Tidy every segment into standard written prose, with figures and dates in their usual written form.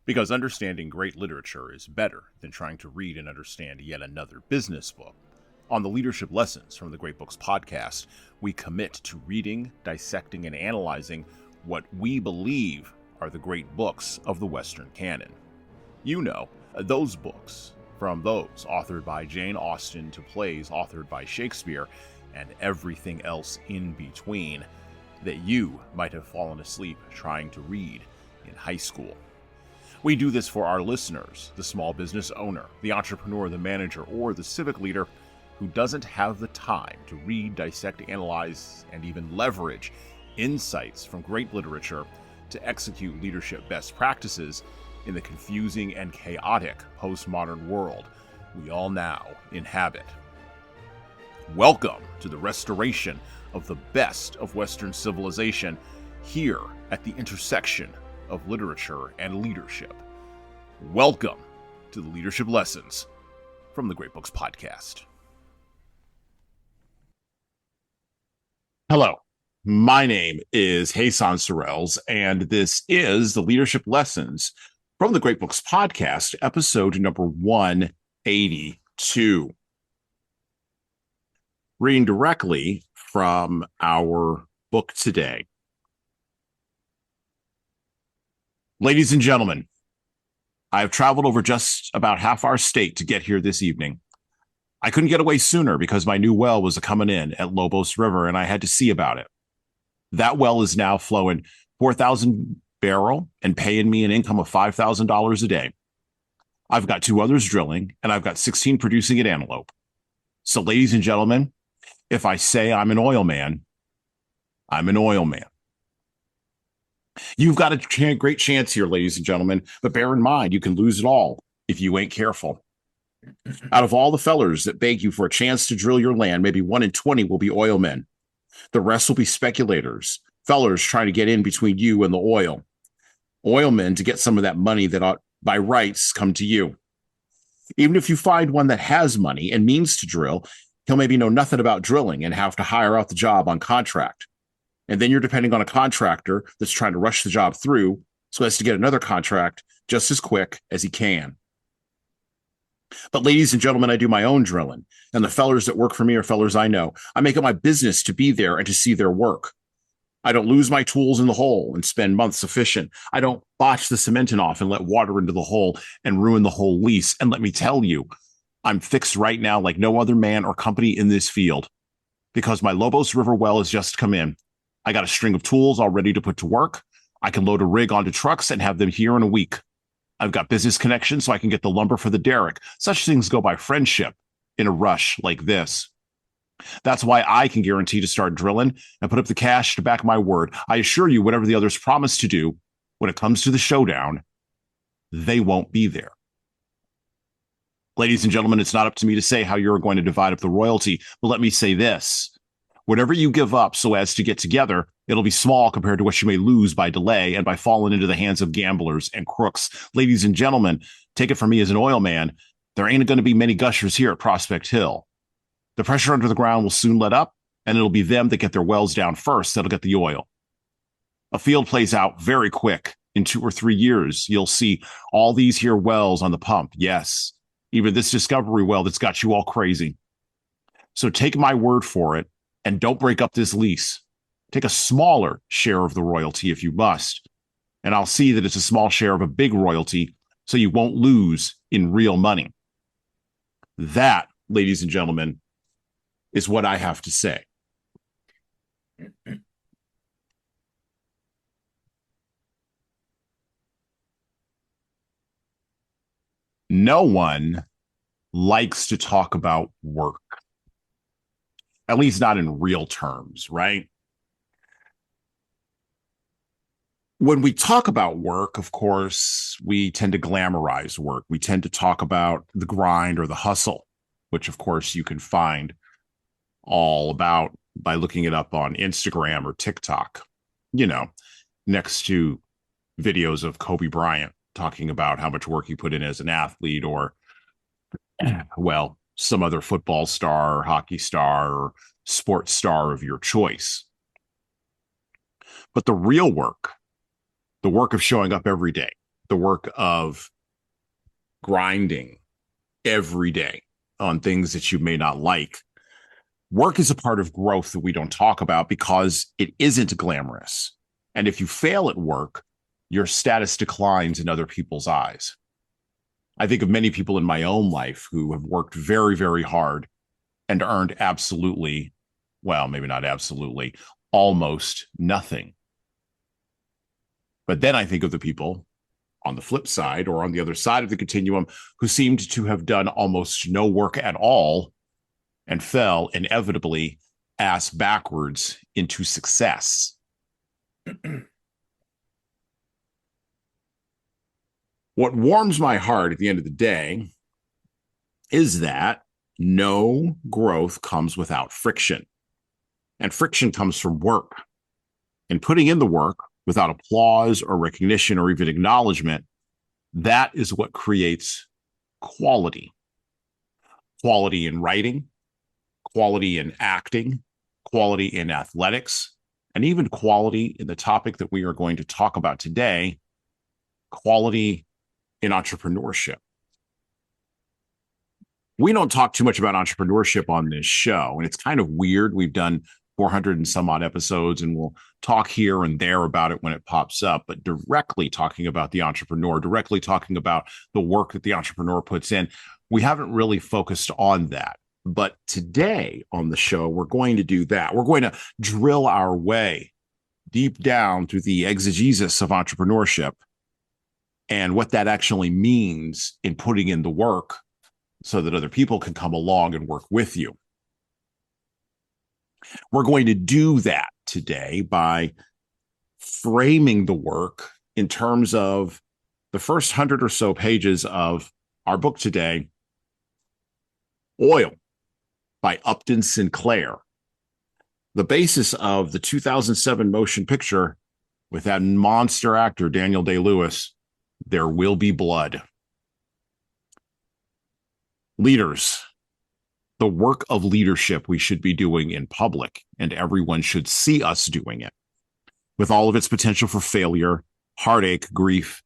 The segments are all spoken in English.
Because understanding great literature is better than trying to read and understand yet another business book. On the Leadership Lessons from the Great Books podcast, we commit to reading, dissecting, and analyzing what we believe are the great books of the Western canon. You know, those books, from those authored by Jane Austen to plays authored by Shakespeare, and everything else in between, that you might have fallen asleep trying to read in high school. We do this for our listeners, the small business owner, the entrepreneur, the manager, or the civic leader who doesn't have the time to read, dissect, analyze, and even leverage insights from great literature to execute leadership best practices in the confusing and chaotic postmodern world we all now inhabit. Welcome to the restoration of the best of Western civilization here at the intersection of literature and leadership. Welcome to the Leadership Lessons from the Great Books podcast. Hello, my name is Jesan Sorrells, and this is the Leadership Lessons from the Great Books podcast, episode number 182. Reading directly from our book today. Ladies and gentlemen, I have traveled over just about half our state to get here this evening. I couldn't get away sooner because my new well was coming in at Lobos River and I had to see about it. That well is now flowing 4,000 barrel and paying me an income of $5,000 a day. I've got 2 others drilling and I've got 16 producing at Antelope. So ladies and gentlemen, if I say I'm an oil man, I'm an oil man. You've got a great chance here, ladies and gentlemen, but bear in mind, you can lose it all if you ain't careful. Out of all the fellers that beg you for a chance to drill your land, maybe 1 in 20 will be oil men. The rest will be speculators, fellers trying to get in between you and the oil. Oil men to get some of that money that ought by rights come to you. Even if you find one that has money and means to drill, he'll maybe know nothing about drilling and have to hire out the job on contract. And then you're depending on a contractor that's trying to rush the job through so as to get another contract just as quick as he can. But ladies and gentlemen, I do my own drilling, and the fellers that work for me are fellers I know. I make it my business to be there and to see their work. I don't lose my tools in the hole and spend months efficient. I don't botch the cementing off and let water into the hole and ruin the whole lease. And let me tell you, I'm fixed right now like no other man or company in this field because my Lobos River well has just come in. I got a string of tools all ready to put to work. I can load a rig onto trucks and have them here in a week. I've got business connections so I can get the lumber for the derrick. Such things go by friendship in a rush like this. That's why I can guarantee to start drilling and put up the cash to back my word. I assure you, whatever the others promise to do, when it comes to the showdown, they won't be there. Ladies and gentlemen, it's not up to me to say how you're going to divide up the royalty, but let me say this. Whatever you give up so as to get together, it'll be small compared to what you may lose by delay and by falling into the hands of gamblers and crooks. Ladies and gentlemen, take it from me as an oil man, there ain't going to be many gushers here at Prospect Hill. The pressure under the ground will soon let up, and it'll be them that get their wells down first that'll get the oil. A field plays out very quick. In 2 or 3 years, you'll see all these here wells on the pump. Yes, even this discovery well that's got you all crazy. So take my word for it, and don't break up this lease. Take a smaller share of the royalty if you must, and I'll see that it's a small share of a big royalty so you won't lose in real money. That, ladies and gentlemen, is what I have to say. No one likes to talk about work. At least not in real terms, right? When we talk about work, of course, we tend to glamorize work. We tend to talk about the grind or the hustle, which, of course, you can find all about by looking it up on Instagram or TikTok, you know, next to videos of Kobe Bryant talking about how much work he put in as an athlete or, well, some other football star, or hockey star, or sports star of your choice. But the real work, the work of showing up every day, the work of grinding every day on things that you may not like. Work is a part of growth that we don't talk about because it isn't glamorous. And if you fail at work, your status declines in other people's eyes. I think of many people in my own life who have worked very, very hard and earned absolutely, well, maybe not absolutely, almost nothing. But then I think of the people on the flip side or on the other side of the continuum who seemed to have done almost no work at all and fell inevitably ass backwards into success. What warms my heart at the end of the day is that no growth comes without friction. And friction comes from work. And putting in the work without applause or recognition or even acknowledgement, that is what creates quality. Quality in writing, quality in acting, quality in athletics, and even quality in the topic that we are going to talk about today, quality in entrepreneurship. We don't talk too much about entrepreneurship on this show, and it's kind of weird. We've done 400 and some odd episodes, and we'll talk here and there about it when it pops up, but directly talking about the entrepreneur, directly talking about the work that the entrepreneur puts in, we haven't really focused on that. But today on the show, we're going to do that. We're going to drill our way deep down through the exegesis of entrepreneurship and what that actually means in putting in the work so that other people can come along and work with you. We're going to do that today by framing the work in terms of the first 100 or so pages of our book today, Oil by Upton Sinclair, the basis of the 2007 motion picture with that monster actor, Daniel Day-Lewis, There Will Be Blood. Leaders, the work of leadership we should be doing in public, and everyone should see us doing it, with all of its potential for failure, heartache, grief,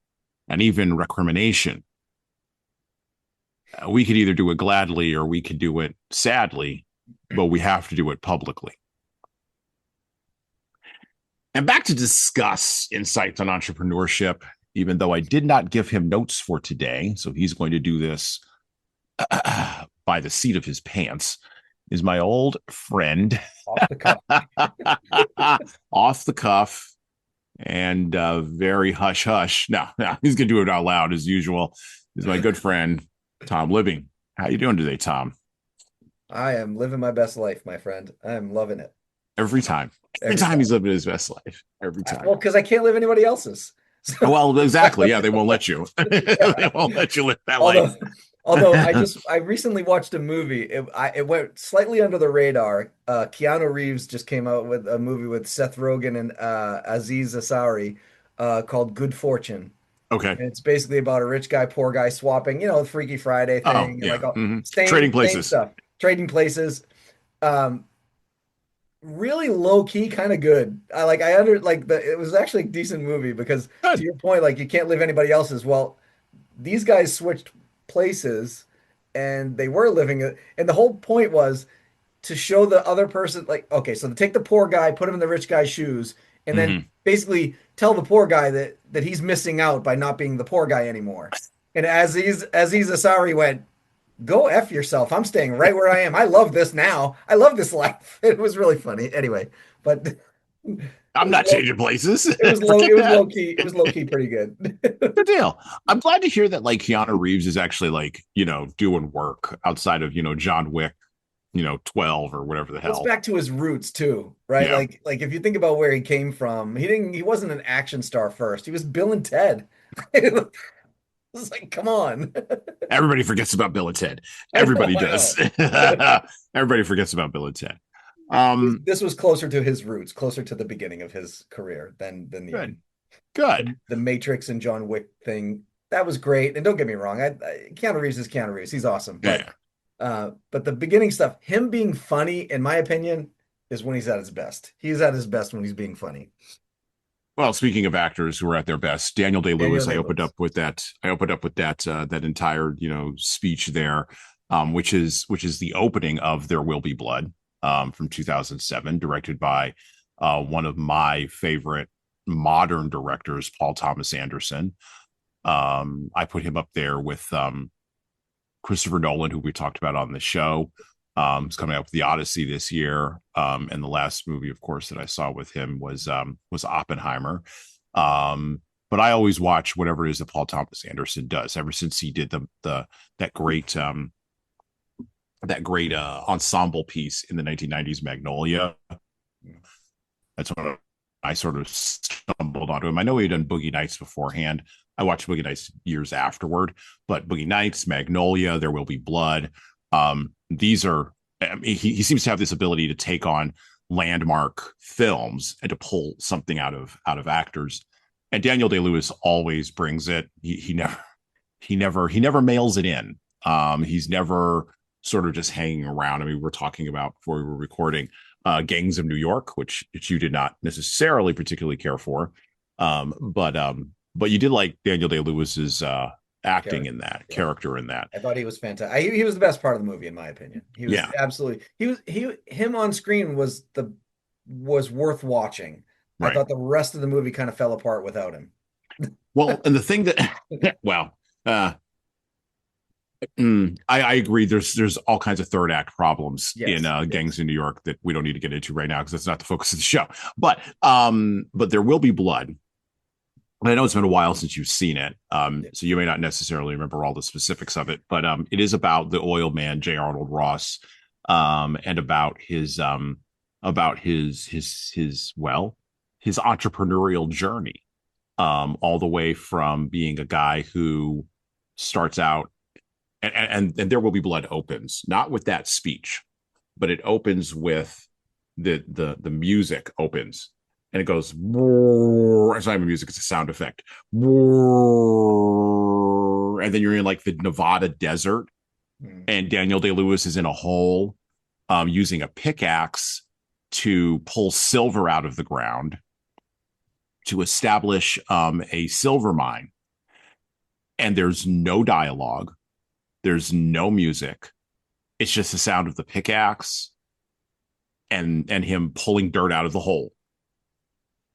and even recrimination. We could either do it gladly or we could do it sadly, but we have to do it publicly. And back to discuss insights on entrepreneurship, even though I did not give him notes for today, so he's going to do this by the seat of his pants, is my old friend. Off the cuff. Off the cuff and very hush-hush. No, he's going to do it out loud as usual. Is my good friend, Tom Libby. How you doing today, Tom? I am living my best life, my friend. I am loving it. Every time. Every time he's living his best life. Every time. Well, because I can't live anybody else's. So. Well, exactly. Yeah, they won't let you. They won't let you live that life. Although I recently watched a movie. It went slightly under the radar. Keanu Reeves just came out with a movie with Seth Rogen and Aziz Ansari called Good Fortune. Okay. And it's basically about a rich guy, poor guy swapping, the Freaky Friday thing. Oh, yeah. Like trading places. Stuff. Trading places. Really low key, kind of good. It was actually a decent movie because Good. To your point, like you can't live anybody else's. Well, these guys switched places and they were living it. And the whole point was to show the other person, like, okay, so take the poor guy, put him in the rich guy's shoes, and then basically tell the poor guy that he's missing out by not being the poor guy anymore. And Aziz Ansari went, go F yourself. I'm staying right where I am. I love this now. I love this life. It was really funny. Anyway, but I'm not changing places. It was low key. It was low key pretty good. Good deal. I'm glad to hear that like Keanu Reeves is actually like, doing work outside of, John Wick, 12 or whatever the hell. It's back to his roots too, right? Yeah. Like if you think about where he came from, he wasn't an action star first. He was Bill and Ted. It's like, come on. Everybody forgets about Bill and Ted. Everybody does. Everybody forgets about Bill and Ted. This was closer to his roots, closer to the beginning of his career than the Good. The Matrix and John Wick thing. That was great. And don't get me wrong, Keanu Reeves is Keanu Reeves. He's awesome. But the beginning stuff, him being funny, in my opinion, is when he's at his best. He's at his best when he's being funny. Well, speaking of actors who are at their best, Daniel Daniel Day-Lewis. I opened Day-Lewis. up with that. I opened up with that entire speech there, which is the opening of There Will Be Blood, from 2007, directed by one of my favorite modern directors, Paul Thomas Anderson. I put him up there with Christopher Nolan, who we talked about on the show. He's coming out with the Odyssey this year, and the last movie, of course, that I saw with him was Oppenheimer. But I always watch whatever it is that Paul Thomas Anderson does. Ever since he did the that great ensemble piece in the 1990s, Magnolia. That's when I sort of stumbled onto him. I know he had done Boogie Nights beforehand. I watched Boogie Nights years afterward, but Boogie Nights, Magnolia, There Will Be Blood. These are, I mean, he seems to have this ability to take on landmark films and to pull something out of actors. And Daniel Day-Lewis always brings it. He never mails it in. He's never sort of just hanging around. I mean, we're talking about before we were recording Gangs of New York, which you did not necessarily particularly care for. But you did like Daniel Day-Lewis's acting in that, character in that. I thought he was fantastic. He was the best part of the movie, in my opinion. He was absolutely, him on screen was worth watching. I thought the rest of the movie kind of fell apart without him. Well, and the thing that, well, I agree. There's all kinds of third act problems in Gangs in New York that we don't need to get into right now because that's not the focus of the show. But There Will Be Blood. And I know it's been a while since you've seen it, so you may not necessarily remember all the specifics of it. But it is about the oil man J. Arnold Ross, and about his his entrepreneurial journey, all the way from being a guy who starts out. And There Will Be Blood opens not with that speech, but it opens with the music opens and it goes. It's not even music; it's a sound effect. And then you're in like the Nevada desert, and Daniel Day-Lewis is in a hole, using a pickaxe to pull silver out of the ground to establish a silver mine. And there's no dialogue. There's no music. It's just the sound of the pickaxe and him pulling dirt out of the hole.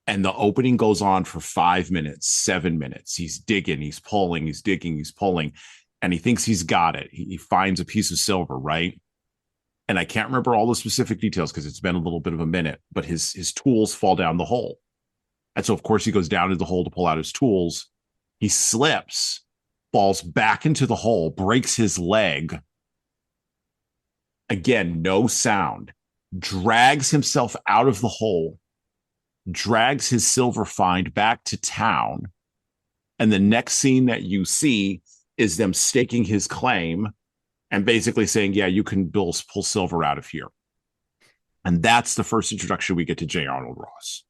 And the opening goes on for 5 minutes, 7 minutes. He's digging, he's pulling, he's digging, he's pulling, and he thinks he's got it. He finds a piece of silver, right? And I can't remember all the specific details because it's been a little bit of a minute, but his tools fall down the hole. And so, of course, he goes down to the hole to pull out his tools. He slips, falls back into the hole, breaks his leg. Again, no sound. Drags himself out of the hole, drags his silver find back to town. And the next scene that you see is them staking his claim and basically saying, yeah, you can pull silver out of here. And that's the first introduction we get to J. Arnold Ross.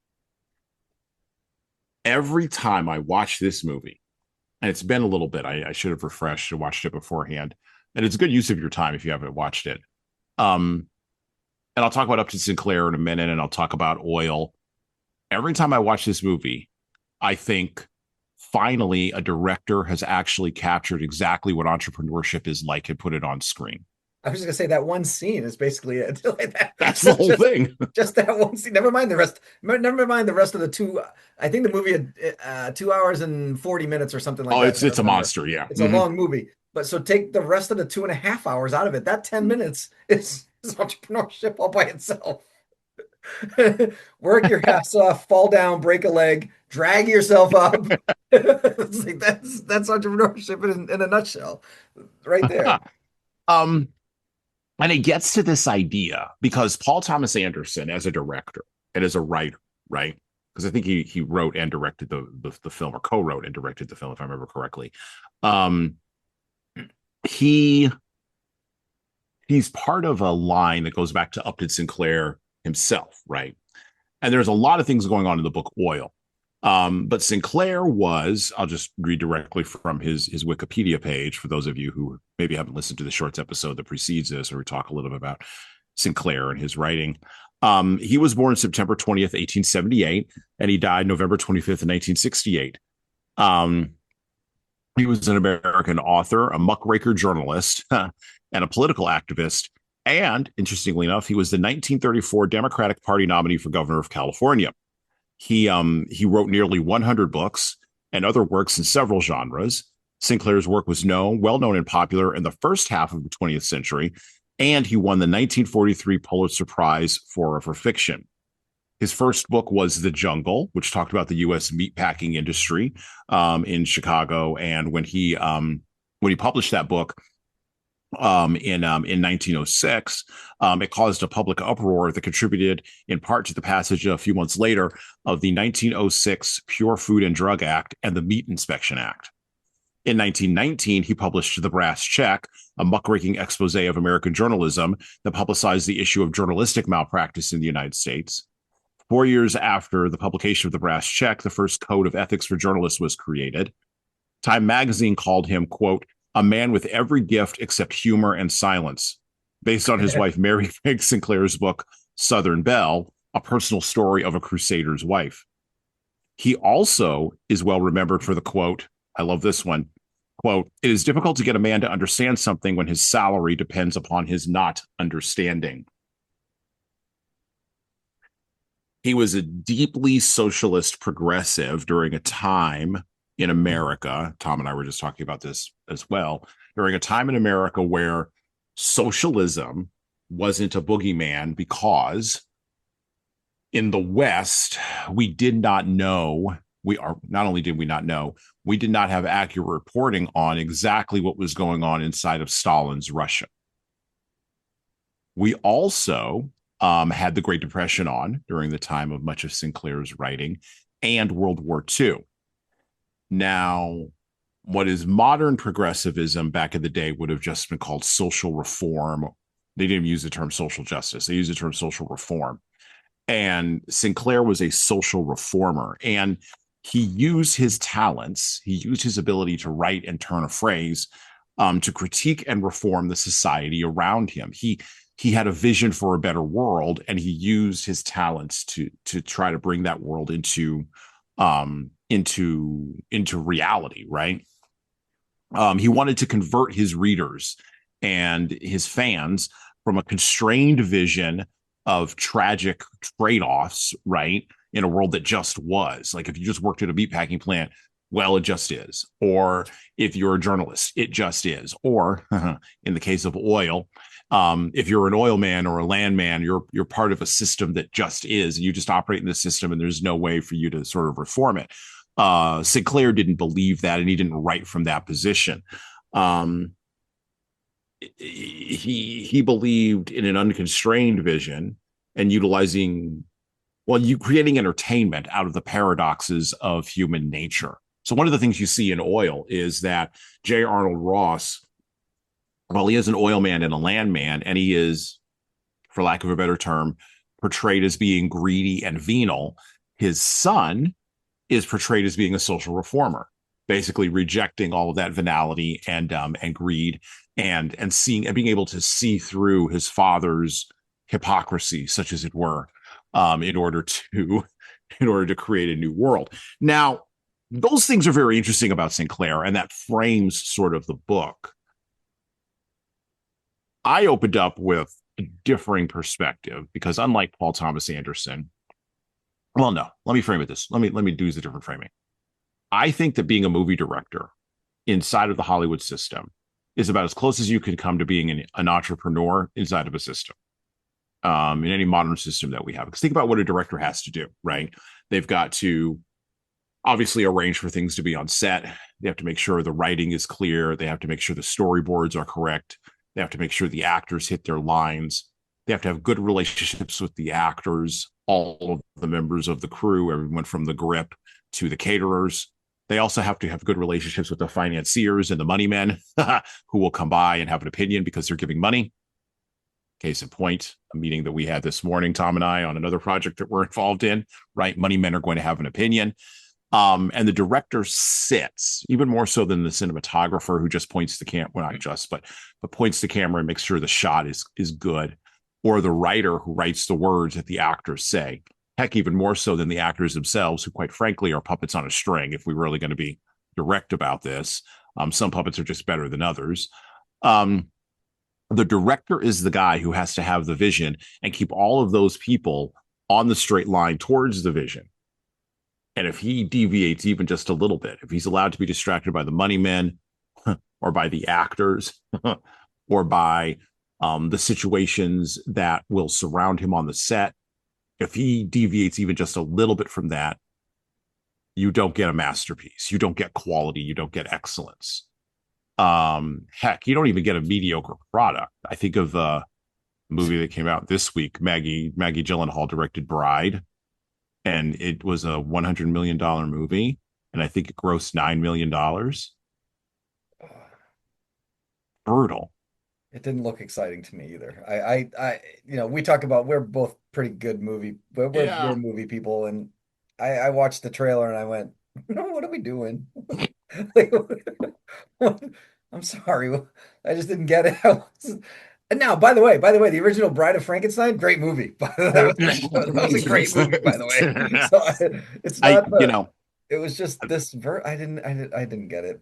Every time I watch this movie, and it's been a little bit, I should have refreshed and watched it beforehand. And it's a good use of your time if you haven't watched it. And I'll talk about Upton Sinclair in a minute, and I'll talk about oil. Every time I watch this movie, I think finally a director has actually captured exactly what entrepreneurship is like and put it on screen. I was just gonna say that one scene is basically it. That's the whole thing. Just that one scene. Never mind the rest. Never mind the rest of the two. I think the movie had 2 hours and 40 minutes or something like that. Oh, it's a monster. Yeah, it's a long movie. But so take the rest of the 2.5 hours out of it. That 10 minutes is entrepreneurship all by itself. Work your ass off, fall down, break a leg, drag yourself up. It's like that's entrepreneurship in a nutshell, right there. And it gets to this idea because Paul Thomas Anderson, as a director and as a writer, right? Because I think he wrote and directed the film, or co-wrote and directed the film, if I remember correctly. He's part of a line that goes back to Upton Sinclair himself, right? And there's a lot of things going on in the book Oil. But Sinclair was, I'll just read directly from his Wikipedia page for those of you who maybe haven't listened to the Shorts episode that precedes this, or we talk a little bit about Sinclair and his writing. He was born September 20th, 1878, and he died November 25th, 1968. He was an American author, a muckraker journalist, and a political activist. And interestingly enough, he was the 1934 Democratic Party nominee for governor of California. He wrote nearly 100 books and other works in several genres. Sinclair's work was well known and popular in the first half of the 20th century, and he won the 1943 Pulitzer Prize for fiction. His first book was The Jungle, which talked about the U.S. meatpacking industry in Chicago. And when he published that book in 1906, it caused a public uproar that contributed in part to the passage a few months later of the 1906 Pure Food and Drug Act and the Meat Inspection Act. In 1919, he published The Brass Check, a muckraking expose of American journalism that publicized the issue of journalistic malpractice in the United States. 4 years after the publication of The Brass Check, the first code of ethics for journalists was created. Time magazine called him, quote, a man with every gift except humor and silence, based on his wife Mary Frank Sinclair's book, Southern Belle, a personal story of a crusader's wife. He also is well remembered for the quote, I love this one, quote, it is difficult to get a man to understand something when his salary depends upon his not understanding. He was a deeply socialist progressive during a time in America. Tom and I were just talking about this as well. During a time in America where socialism wasn't a boogeyman because in the West, we did not know, not only did we not know, we did not have accurate reporting on exactly what was going on inside of Stalin's Russia. We also had the Great Depression on during the time of much of Sinclair's writing and World War II. Now, what is modern progressivism back in the day would have just been called social reform. They didn't use the term social justice. They used the term social reform. And Sinclair was a social reformer. And he used his talents, he used his ability to write and turn a phrase to critique and reform the society around him. He had a vision for a better world, and he used his talents to try to bring that world into reality, right? He wanted to convert his readers and his fans from a constrained vision of tragic trade-offs, right, in a world that just was. Like if you just worked at a meatpacking plant, well, it just is. Or if you're a journalist, it just is. Or in the case of oil, if you're an oil man or a landman, you're part of a system that just is, and you just operate in the system, and there's no way for you to sort of reform it. Sinclair didn't believe that, and he didn't write from that position. He believed in an unconstrained vision and creating entertainment out of the paradoxes of human nature. So one of the things you see in oil is that J. Arnold Ross, well, he is an oil man and a landman, and he is, for lack of a better term, portrayed as being greedy and venal. His son is portrayed as being a social reformer, basically rejecting all of that venality and greed and seeing and being able to see through his father's hypocrisy, such as it were, in order to create a new world. Now, those things are very interesting about Sinclair, and that frames sort of the book. I opened up with a differing perspective because, unlike Paul Thomas Anderson, well, no, let me frame it this. Let me do the different framing. I think that being a movie director inside of the Hollywood system is about as close as you can come to being an entrepreneur inside of a system, in any modern system that we have. Because think about what a director has to do, right? They've got to obviously arrange for things to be on set. They have to make sure the writing is clear. They have to make sure the storyboards are correct. They have to make sure the actors hit their lines. They have to have good relationships with the actors, all of the members of the crew, everyone from the grip to the caterers. They also have to have good relationships with the financiers and the money men who will come by and have an opinion because they're giving money. Case in point, a meeting that we had this morning, Tom and I, on another project that we're involved in, right? Money men are going to have an opinion. And the director sits, even more so than the cinematographer who just points the camera, well, not just, but points the camera and makes sure the shot is good. or the writer who writes the words that the actors say. Heck, even more so than the actors themselves, who quite frankly are puppets on a string, if we're really going to be direct about this. Some puppets are just better than others. Um, the director is the guy who has to have the vision and keep all of those people on the straight line towards the vision. And if he deviates even just a little bit, if he's allowed to be distracted by the money men or by the actors or by the situations that will surround him on the set, if he deviates even just a little bit from that, you don't get a masterpiece. You don't get quality. You don't get excellence. Heck, you don't even get a mediocre product. I think of the movie that came out this week. Maggie Gyllenhaal directed Bride, and it was a $100 million movie, and I think it grossed $9 million. Brutal. It didn't look exciting to me either. We talk about we're both pretty good movie, but we're Yeah. movie people, and I watched the trailer and I went, no, what are we doing? Like, I'm sorry, I just didn't get it. And now, by the way, the original Bride of Frankenstein, great movie. That was a great movie, by the way. So it's I, not you the. know, It was just this. I didn't get it.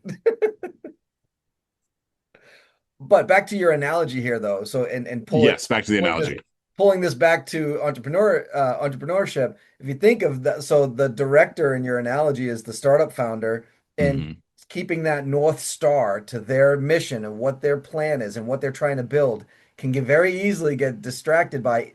But back to your analogy here, though. So and yes, back to the pulling this analogy. pulling this back to entrepreneurship. If you think of that, so the director in your analogy is the startup founder, and Mm-hmm. keeping that North Star to their mission and what their plan is and what they're trying to build can very easily get distracted by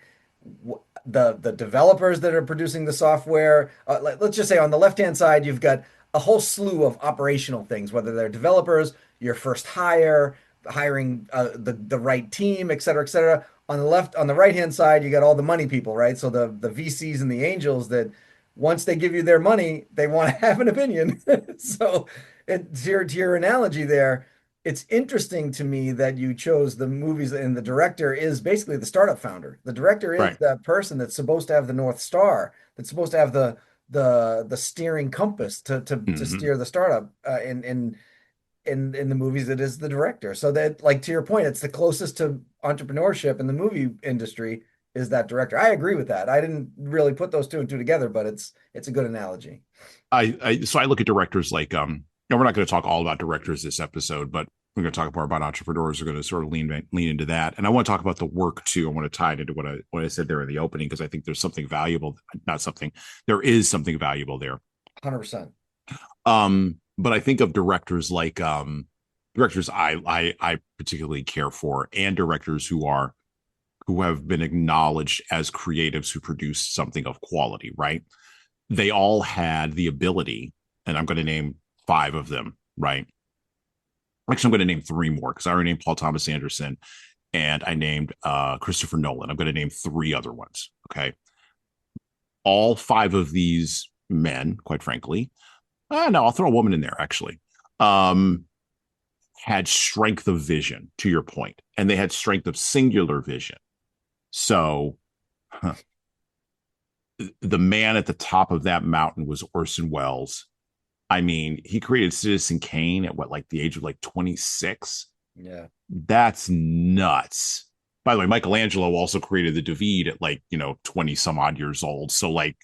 the developers that are producing the software. Let's just say on the left-hand side, you've got a whole slew of operational things, whether they're developers, your first hire, hiring the right team, et cetera, et cetera. On the right hand side, you got all the money people, right? So the VCs and the angels that once they give you their money, they want to have an opinion. So, to your analogy there, it's interesting to me that you chose the movies, and the director is basically the startup founder. The director is Right. that person that's supposed to have the North Star, that's supposed to have the steering compass to Mm-hmm. steer the startup. In the movies, it is the director. So that, like, to your point, it's the closest to entrepreneurship in the movie industry is that director. I agree with that. I didn't really put those two and two together, but it's a good analogy. So I look at directors like and we're not going to talk all about directors this episode, but we're going to talk more about entrepreneurs. We're going to sort of lean into that, and I want to talk about the work too. I want to tie it into what I said there in the opening, because I think there's something valuable. Not something. There is something valuable there. 100%. But I think of directors like directors I particularly care for, and directors who have been acknowledged as creatives who produce something of quality. Right? They all had the ability, and I'm going to name 5 of them. Right? Actually, I'm going to name 3 more, because I already named Paul Thomas Anderson and I named Christopher Nolan. I'm going to name 3 other ones. Okay. All 5 of these men, quite frankly, no, I'll throw a woman in there actually, um, had strength of vision, to your point, and they had strength of singular vision. So huh, the man at the top of that mountain was Orson Welles. I mean, he created Citizen Kane at like the age of like 26. Yeah. That's nuts. By the way, Michelangelo also created the David at like, 20 some odd years old. So like,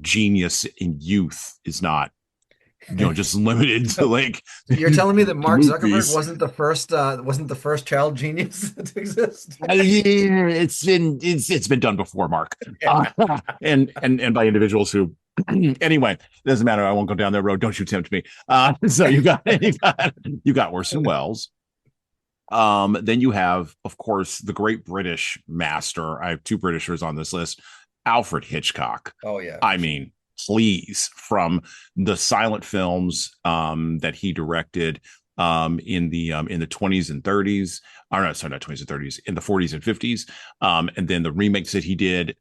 genius in youth is not, just limited to like You're telling me that Mark Zuckerberg movies. wasn't the first child genius to exist? It's been done before, Mark, and by individuals who, anyway, it doesn't matter. I won't go down that road. Don't you tempt me. So you got Orson Welles. Then you have, of course, the great British master. I have 2 Britishers on this list. Alfred Hitchcock. Oh yeah, I for sure. mean, please, from the silent films that he directed in the 20s and 30s, or no, sorry, not 20s and 30s, in the 40s and 50s, and then the remakes that he did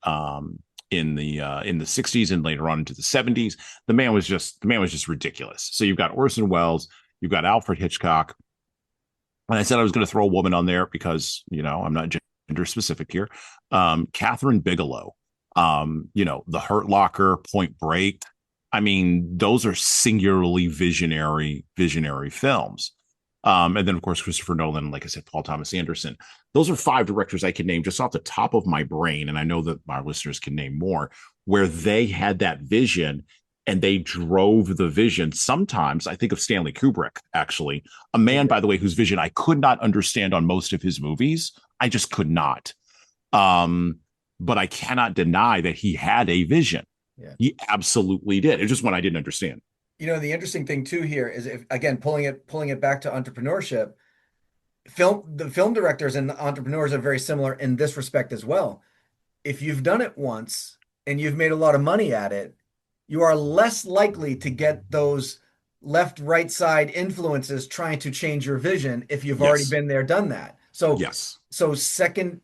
in the 60s and later on into the 70s. The man was just ridiculous. So you've got Orson Welles, you've got Alfred Hitchcock, and I said I was going to throw a woman on there because I'm not gender specific here. Catherine Bigelow, The Hurt Locker, Point Break. I mean, those are singularly visionary films. And then, of course, Christopher Nolan, like I said, Paul Thomas Anderson. Those are 5 directors I can name just off the top of my brain. And I know that our listeners can name more where they had that vision and they drove the vision. Sometimes I think of Stanley Kubrick, actually, a man, Okay. by the way, whose vision I could not understand on most of his movies. I just could not. But I cannot deny that he had a vision. Yeah. He absolutely did. It's just one I didn't understand. The interesting thing too here is, if again pulling it back to entrepreneurship, the film directors and entrepreneurs are very similar in this respect as well. If you've done it once and you've made a lot of money at it, you are less likely to get those left, right side influences trying to change your vision if you've already Yes. been there, done that. So, Yes. second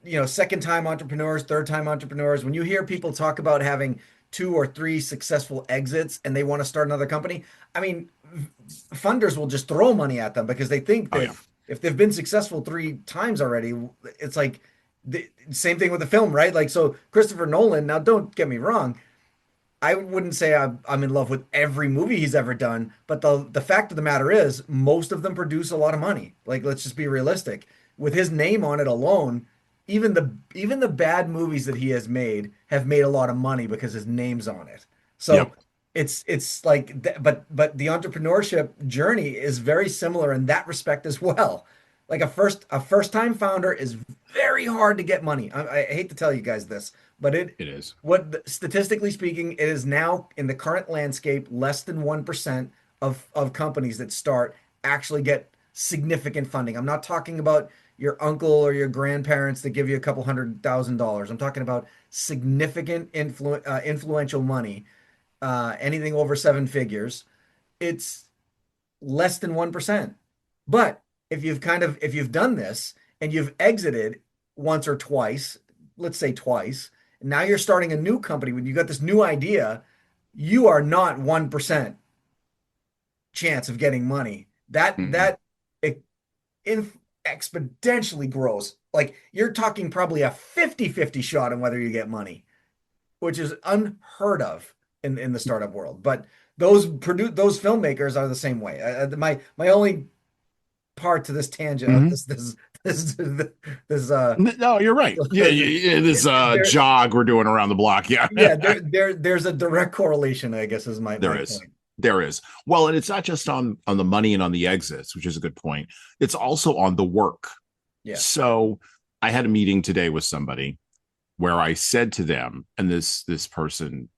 time entrepreneurs, third time entrepreneurs, when you hear people talk about having 2 or 3 successful exits and they want to start another company, I mean, funders will just throw money at them because they think Oh, that yeah. if they've been successful 3 times already, it's like the same thing with the film, right? Like, so Christopher Nolan, now don't get me wrong, I wouldn't say I'm in love with every movie he's ever done, but the fact of the matter is, most of them produce a lot of money. Like, let's just be realistic. With his name on it alone, even the bad movies that he has made have made a lot of money because his name's on it. So Yep. it's like, but the entrepreneurship journey is very similar in that respect as well. Like, a first time founder is very hard to get money. I hate to tell you guys this, but It is. statistically speaking, it is now in the current landscape less than 1% of companies that start actually get significant funding. I'm not talking about your uncle or your grandparents that give you a couple $100,000. I'm talking about significant influential money, anything over 7 figures. It's less than 1%. But if you've done this and you've exited once or twice, let's say twice, and now you're starting a new company when you got this new idea, you are not 1% chance of getting money. That Mm-mm. that it, in, exponentially grows. Like, you're talking probably a 50-50 shot on whether you get money, which is unheard of in the startup world. But those filmmakers are the same way. My only part to this tangent of Mm-hmm. this No, you're right. Yeah, yeah, this there jog we're doing around the block. Yeah. yeah, there's a direct correlation, I guess, is my There my is. point. There is. Well, and it's not just on the money and on the exits, which is a good point. It's also on the work. Yeah. So I had a meeting today with somebody where I said to them, and this person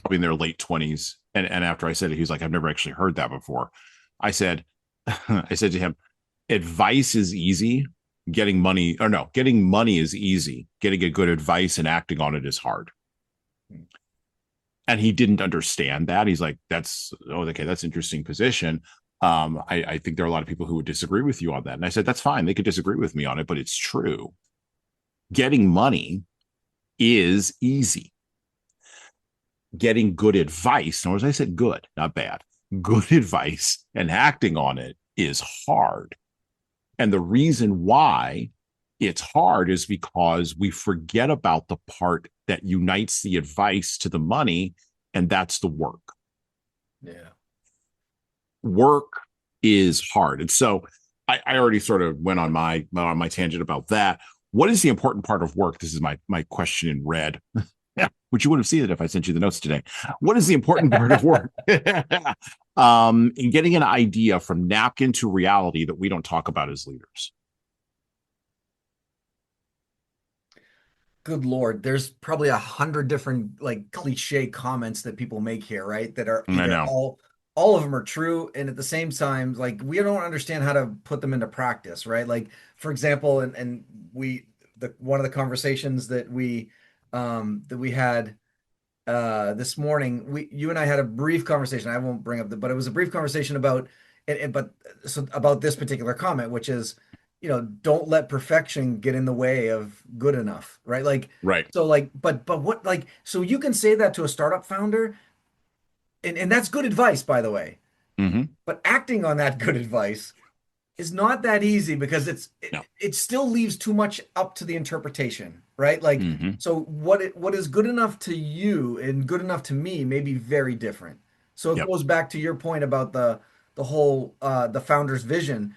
probably in their late 20s, and after I said it, he's like, I've never actually heard that before. I said, I said to him, advice is easy. Getting money, or no, getting money is easy. Getting a good advice and acting on it is hard. And he didn't understand that. He's like, that's, oh, okay, that's an interesting position. I think there are a lot of people who would disagree with you on that. And I said, that's fine. They could disagree with me on it, but it's true. Getting money is easy. Getting good advice, notice I said good, not bad, good advice and acting on it is hard. And the reason why it's hard is because we forget about the part that unites the advice to the money, and that's the work. Yeah. Work is hard. And so I already sort of went on my tangent about that. What is the important part of work? This is my question in red. Yeah, which you would have seen it if I sent you the notes today. What is the important part of work? In getting an idea from napkin to reality that we don't talk about as leaders. Good Lord, there's probably 100 different, like, cliche comments that people make here, right? That are I either know. all of them are true, and at the same time, like, we don't understand how to put them into practice, right? Like, for example, and we the one of the conversations that we had this morning, you and I had a brief conversation. I won't bring up but it was a brief conversation about but so about this particular comment, which is, don't let perfection get in the way of good enough, right? Like, Right. so, like, but what, like, so you can say that to a startup founder, and that's good advice, by the way. Mm-hmm. But acting on that good advice is not that easy because No. it still leaves too much up to the interpretation, right? Like, Mm-hmm. so what is good enough to you and good enough to me may be very different. So it Yep. goes back to your point about the founder's vision.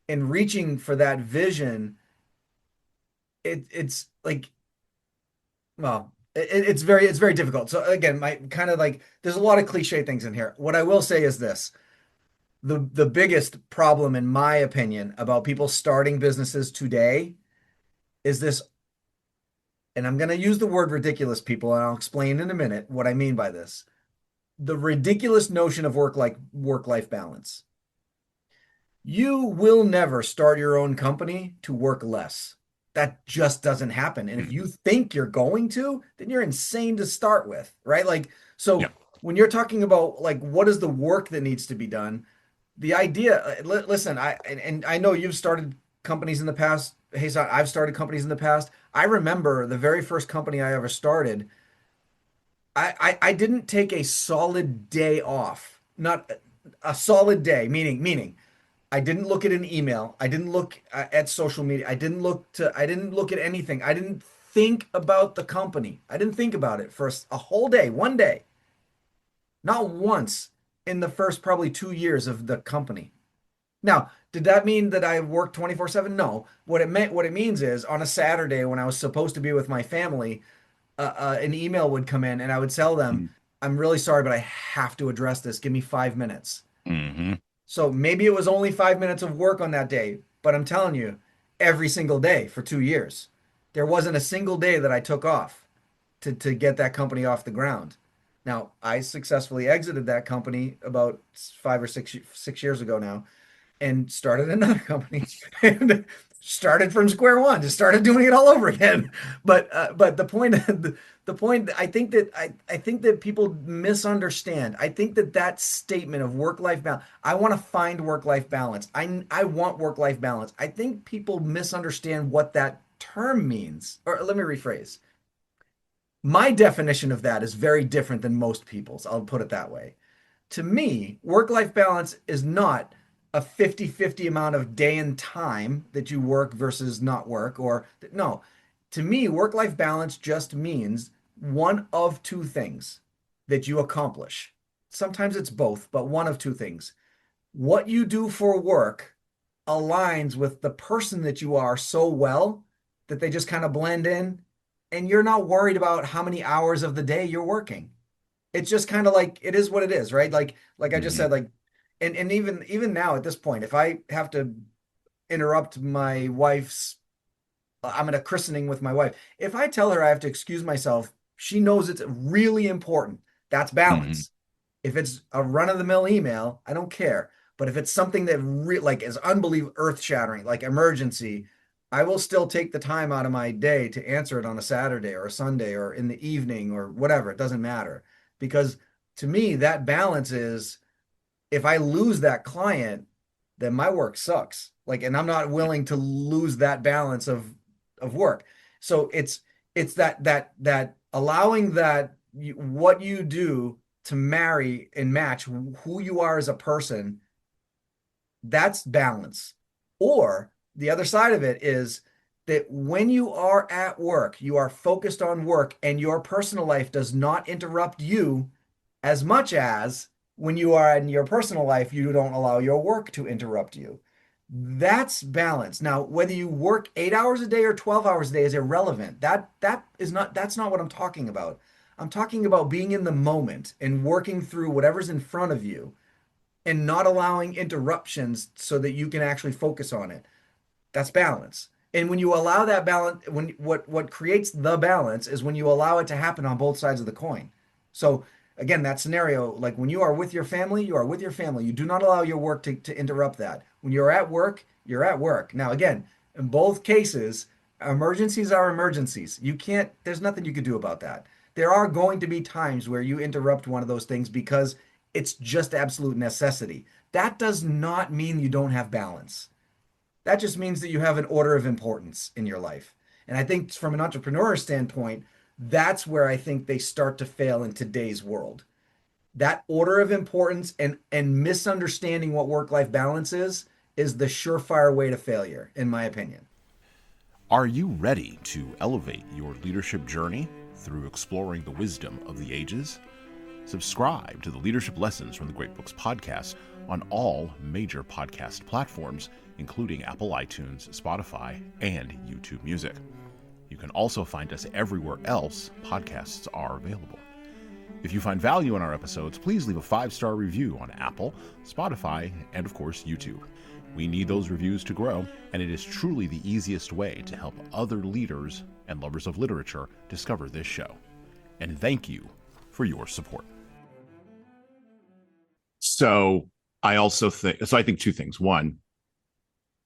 In reaching for that vision, it's like, well, it's very difficult. So again, my kind of like, there's a lot of cliche things in here. What I will say is this: the biggest problem, in my opinion, about people starting businesses today is this, and I'm going to use the word ridiculous, people, and I'll explain in a minute what I mean by this. The ridiculous notion of work-life balance. You will never start your own company to work less. That just doesn't happen. And if you think you're going to, then you're insane to start with, right? Like, Yeah. so when you're talking about like what is the work that needs to be done, the idea, listen, and I know you've started companies in the past. Hey, son, I've started companies in the past. I remember the very first company I ever started. I didn't take a solid day off, not a solid day, meaning I didn't look at an email. I didn't look at social media. I didn't look at anything. I didn't think about the company. I didn't think about it for a whole day, one day. Not once in the first probably 2 years of the company. Now, did that mean that I worked 24/7? No. What it means is on a Saturday when I was supposed to be with my family, an email would come in and I would tell them, I'm really sorry, but I have to address this. Give me 5 minutes. Mm-hmm. So maybe it was only 5 minutes of work on that day, but I'm telling you, every single day for 2 years, there wasn't a single day that I took off to get that company off the ground. Now, I successfully exited that company about 5 or 6 years ago now and started another company and started from square one, just started doing it all over again. But the point I think that people misunderstand. I think that that statement of work-life balance, I want to find work-life balance. I want work-life balance. I think people misunderstand what that term means. Or let me rephrase. My definition of that is very different than most people's. I'll put it that way. To me, work-life balance is not a 50-50 amount of day and time that you work versus not work, or no. To me, work-life balance just means one of two things that you accomplish. Sometimes it's both, but one of two things. What you do for work aligns with the person that you are so well that they just kind of blend in, and you're not worried about how many hours of the day you're working. It's just kind of like it is what it is, right? Like I just Mm-hmm. said, like, and even now at this point, if I have to interrupt my wife's, I'm at a christening with my wife. If I tell her I have to excuse myself, she knows it's really important. That's Mm-hmm. balance. If it's a run-of-the-mill email, I don't care. But if it's something that like is unbelievable, earth-shattering, like emergency, I will still take the time out of my day to answer it on a Saturday or a Sunday or in the evening or whatever. It doesn't matter. Because to me, that balance is if I lose that client, then my work sucks. Like, and I'm not willing to lose that balance of work. So it's that allowing what you do to marry and match who you are as a person, that's balance. Or the other side of it is that when you are at work, you are focused on work and your personal life does not interrupt you as much as when you are in your personal life, you don't allow your work to interrupt you. That's balance. Now, whether you work 8 hours a day or 12 hours a day is irrelevant. That's not what I'm talking about. I'm talking about being in the moment and working through whatever's in front of you and not allowing interruptions so that you can actually focus on it. That's balance. And when you allow that balance, when what creates the balance is when you allow it to happen on both sides of the coin. So again, that scenario, like when you are with your family, you are with your family. You do not allow your work to interrupt that. When you're at work, you're at work. Now, again, in both cases, emergencies are emergencies. You can't, there's nothing you can do about that. There are going to be times where you interrupt one of those things because it's just absolute necessity. That does not mean you don't have balance. That just means that you have an order of importance in your life. And I think from an entrepreneur standpoint, that's where I think they start to fail in today's world. That order of importance and misunderstanding what work-life balance is the surefire way to failure, in my opinion. Are you ready to elevate your leadership journey through exploring the wisdom of the ages? Subscribe to the Leadership Lessons from the Great Books podcast on all major podcast platforms, including Apple iTunes, Spotify, and YouTube Music. You can also find us everywhere else podcasts are available. If you find value in our episodes, please leave a 5-star review on Apple, Spotify, and of course, YouTube. We need those reviews to grow, and it is truly the easiest way to help other leaders and lovers of literature discover this show. And thank you for your support. So I think two things. One,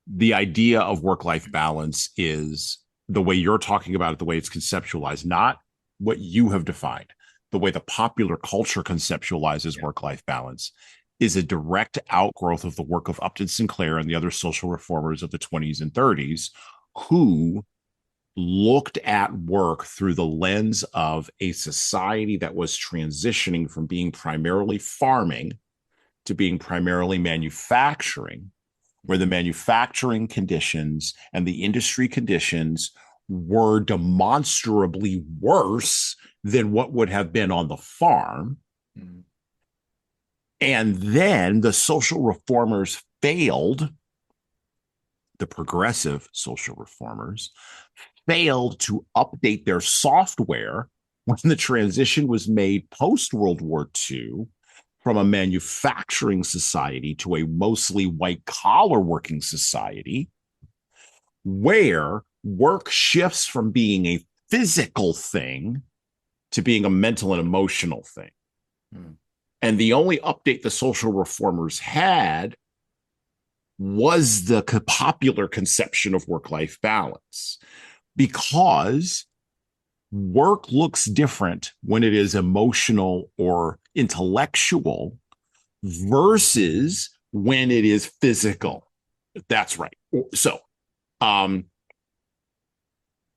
the idea of work-life balance is the way you're talking about it, the way it's conceptualized, not what you have defined. The way the popular culture conceptualizes work-life balance is a direct outgrowth of the work of Upton Sinclair and the other social reformers of the 20s and 30s, who looked at work through the lens of a society that was transitioning from being primarily farming to being primarily manufacturing, where the manufacturing conditions and the industry conditions were demonstrably worse than what would have been on the farm. Mm. And then the social reformers failed, the progressive social reformers failed to update their software when the transition was made post-World War II from a manufacturing society to a mostly white-collar working society, where work shifts from being a physical thing to being a mental and emotional thing. Hmm. And the only update the social reformers had was the popular conception of work-life balance, because work looks different when it is emotional or intellectual versus when it is physical. That's right. So,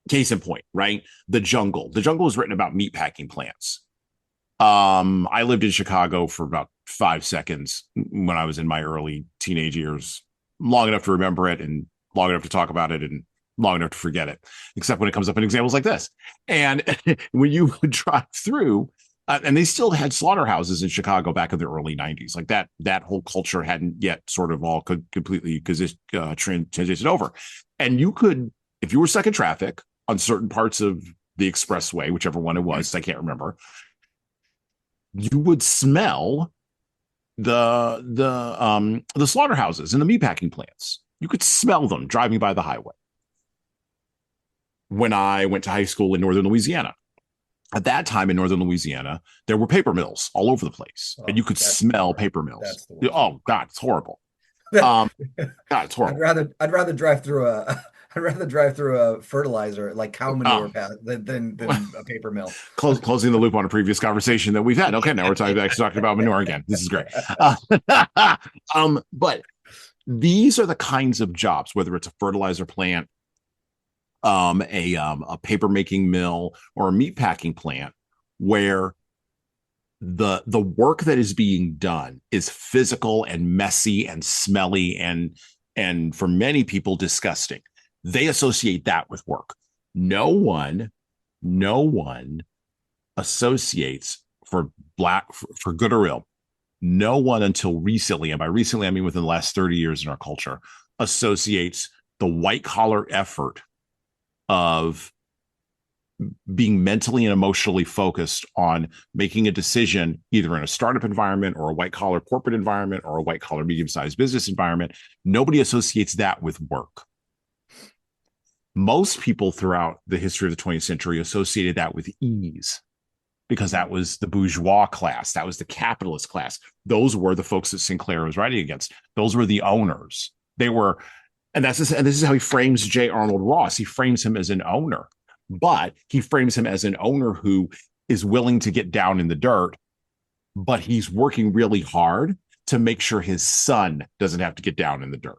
case in point, right? The Jungle was written about meatpacking plants. I lived in Chicago for about 5 seconds when I was in my early teenage years, long enough to remember it and long enough to talk about it and long enough to forget it, except when it comes up in examples like this. And when you would drive through, and they still had slaughterhouses in Chicago back in the early 90s, like that whole culture hadn't yet sort of all completely transitioned over. And you could, if you were stuck in traffic on certain parts of the expressway, whichever one it was, I can't remember, you would smell the slaughterhouses and the meatpacking plants. You could smell them driving by the highway. When I went to high school in northern Louisiana, at that time in northern Louisiana, there were paper mills all over the place, and you could smell paper mills. Oh God, it's horrible. God, it's horrible. I'd rather drive through a fertilizer, like cow manure than a paper mill. Closing the loop on a previous conversation that we've had. Okay, now we're talking about manure again. This is great. But these are the kinds of jobs, whether it's a fertilizer plant, a paper making mill, or a meat packing plant, where the work that is being done is physical and messy and smelly and for many people disgusting. They associate that with work. No one associates, for good or ill, no one until recently, and by recently I mean within the last 30 years in our culture, associates the white collar effort of being mentally and emotionally focused on making a decision either in a startup environment or a white collar corporate environment or a white collar medium-sized business environment. Nobody associates that with work. Most people throughout the history of the 20th century associated that with ease, because that was the bourgeois class. That was the capitalist class. Those were the folks that Sinclair was writing against. Those were the owners. They were, and this is how he frames J. Arnold Ross. He frames him as an owner, but he frames him as an owner who is willing to get down in the dirt, but he's working really hard to make sure his son doesn't have to get down in the dirt.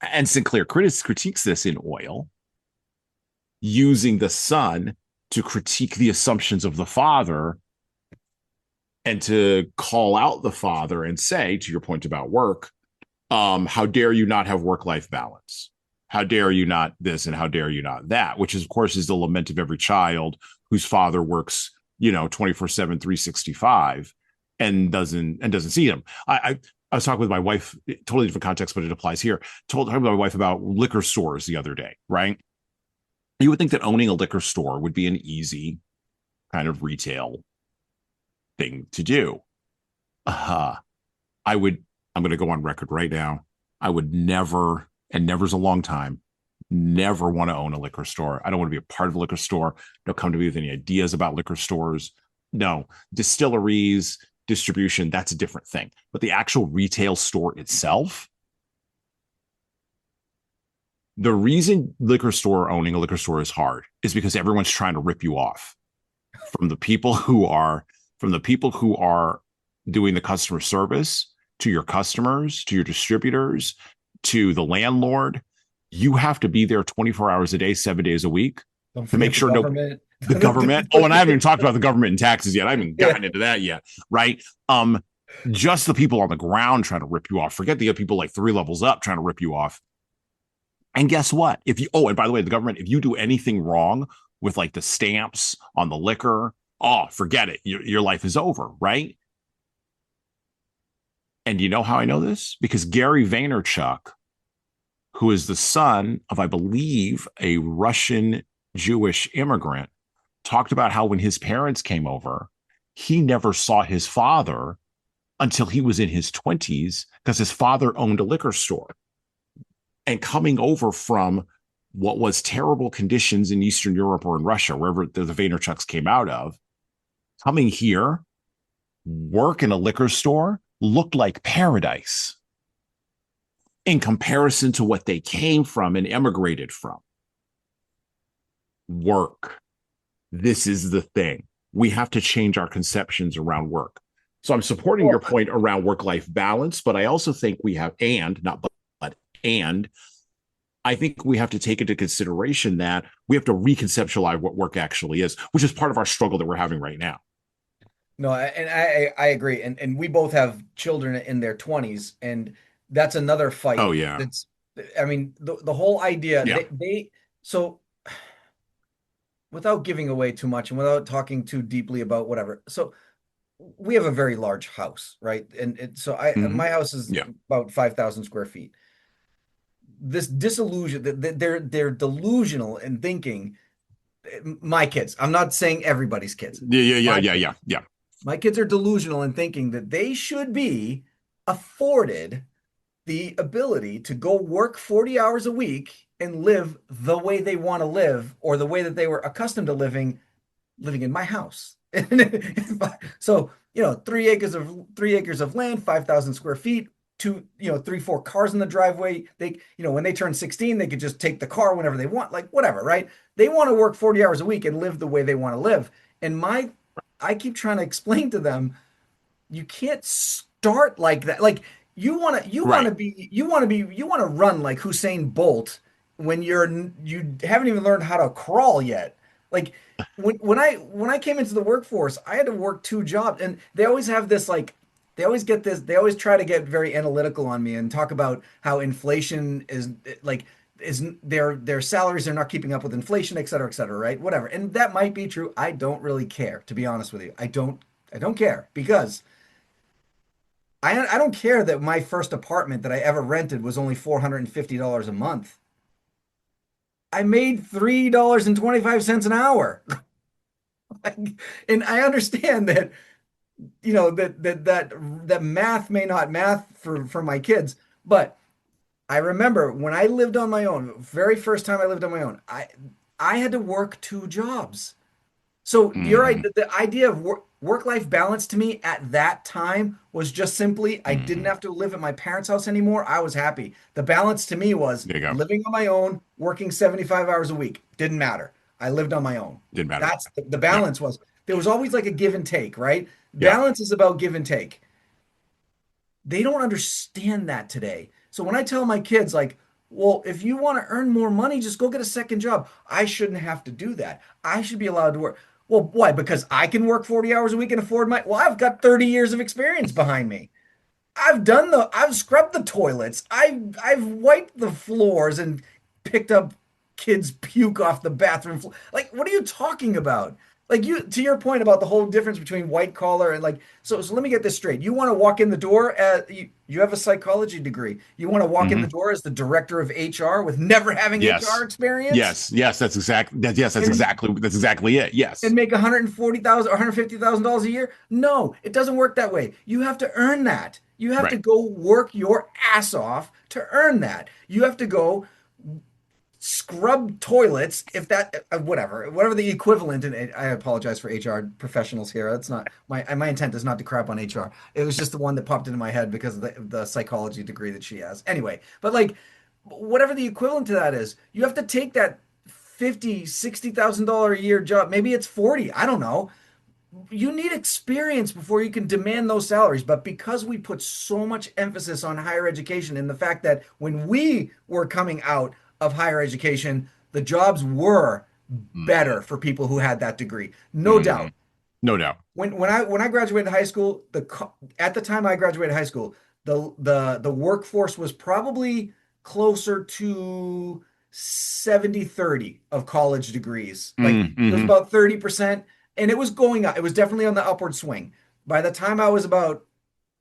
And Sinclair critiques this in Oil, using the son to critique the assumptions of the father and to call out the father and say, to your point about work, how dare you not have work-life balance? How dare you not this and how dare you not that? Which is, of course, is the lament of every child whose father works, 24/7, 365. and doesn't see them. I was talking with my wife, totally different context, but it applies here. Told her my wife about liquor stores the other day, right? You would think that owning a liquor store would be an easy kind of retail thing to do. Uh, I would, I'm going to go on record right now. I would never, and never's a long time, never want to own a liquor store. I don't want to be a part of a liquor store. Don't come to me with any ideas about liquor stores. No, distilleries, distribution, that's a different thing. But the actual retail store itself, the reason owning a liquor store is hard is because everyone's trying to rip you off from the people who are doing the customer service to your customers, to your distributors, to the landlord. You have to be there 24 hours a day, 7 days a week Don't to make forget the sure government. the government. Oh, and I haven't even talked about the government and taxes yet. I haven't gotten into that yet, right? Just the people on the ground trying to rip you off. Forget the people like 3 levels up trying to rip you off. And guess what? And by the way, the government, if you do anything wrong with like the stamps on the liquor, oh, forget it. Your life is over, right? And you know how I know this? Because Gary Vaynerchuk, who is the son of, I believe, a Russian Jewish immigrant, talked about how when his parents came over, he never saw his father until he was in his 20s because his father owned a liquor store. And coming over from what was terrible conditions in Eastern Europe or in Russia, wherever the Vaynerchuks came out of, coming here, work in a liquor store looked like paradise in comparison to what they came from and emigrated from. Work. This is the thing. We have to change our conceptions around work. So I'm supporting your point around work-life balance, but I also think we have, and I think we have to take into consideration that we have to reconceptualize what work actually is, which is part of our struggle that we're having right now. No, and I agree. And we both have children in their 20s, and that's another fight. Oh yeah. That's, I mean, the whole idea, Yeah. so without giving away too much and without talking too deeply about whatever. So we have a very large house, right? And so Mm-hmm. my house is Yeah. about 5,000 square feet. This disillusion, they're delusional in thinking, my kids, I'm not saying everybody's kids. Yeah. My kids are delusional in thinking that they should be afforded the ability to go work 40 hours a week and live the way they want to live or the way that they were accustomed to living in my house. So, 3 acres of land, 5,000 square feet, 3, 4 cars in the driveway. When they turn 16, they could just take the car whenever they want, like whatever, right? They want to work 40 hours a week and live the way they want to live. And I keep trying to explain to them, you can't start like that. Like you want Right. to run like Usain Bolt when you haven't even learned how to crawl yet. Like when I came into the workforce, I had to work 2 jobs, and they always have this like they always try to get very analytical on me and talk about how inflation is like is their salaries are not keeping up with inflation, et cetera, right? Whatever. And that might be true. I don't really care, to be honest with you. I don't care because I don't care that my first apartment that I ever rented was only $450 a month. I made $3.25 an hour. And I understand that that math may not math for my kids, but I remember when I lived on my own, very first time I lived on my own, I had to work 2 jobs. So Mm-hmm. the idea of work-life balance to me at that time was just simply I didn't Mm-hmm. have to live at my parents' house anymore. I was happy. The balance to me was There you go. living on my own, working 75 hours a week. Didn't matter. I lived on my own. Didn't matter. That's the Yeah. balance was. There was always like a give and take, right? Yeah. Balance is about give and take. They don't understand that today. So when I tell my kids, like, well, if you want to earn more money, just go get a second job. I shouldn't have to do that. I should be allowed to work. Well, why? Because I can work 40 hours a week and afford well, I've got 30 years of experience behind me. I've scrubbed the toilets. I've wiped the floors and picked up kids' puke off the bathroom floor. Like, what are you talking about? Like you, to your point about the whole difference between white collar and like, so let me get this straight. You want to walk in the door at you have a psychology degree. You want to walk in the Hmm. door as the director of HR with never having HR Yes. experience Yes. That's and exactly it. Yes. make 140,000 or $150,000 a year? No, it doesn't work that way. You have to earn that. You have to Right. go work your ass off to earn that. You have to go scrub toilets if that whatever the equivalent, and I apologize for HR professionals here. That's not my intent is not to crap on HR. It was just the one that popped into my head because of the psychology degree that she has. Anyway, but like whatever the equivalent to that is, you have to take that 50, $60,000 a year job. Maybe it's 40, I don't know. You need experience before you can demand those salaries. But because we put so much emphasis on higher education and the fact that when we were coming out of higher education, the jobs were Hmm. better for people who had that degree. No Hmm. doubt. No doubt. When I graduated high school, at the time I graduated high school, the workforce was probably closer to 70-30 of college degrees. Like it was Mm-hmm. about 30%, and it was going up. It was definitely on the upward swing. By the time I was about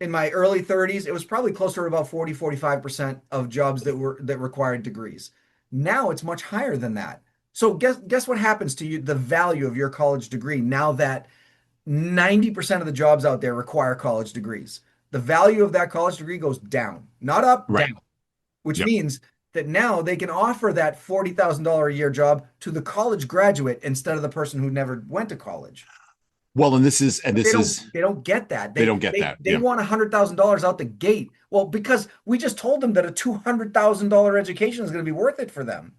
in my early 30s, it was probably closer to about 40-45% of jobs that required degrees. Now it's much higher than that. So guess what happens to you, the value of your college degree now that 90% of the jobs out there require college degrees. The value of that college degree goes down, not up, Right. down, which Yep. means that now they can offer that $40,000 a year job to the college graduate instead of the person who never went to college. Well, and this is, and But this is, they don't get that. they They don't get they that. they Yeah. want $100,000 out the gate. Well, because we just told them that a $200,000 education is going to be worth it for them.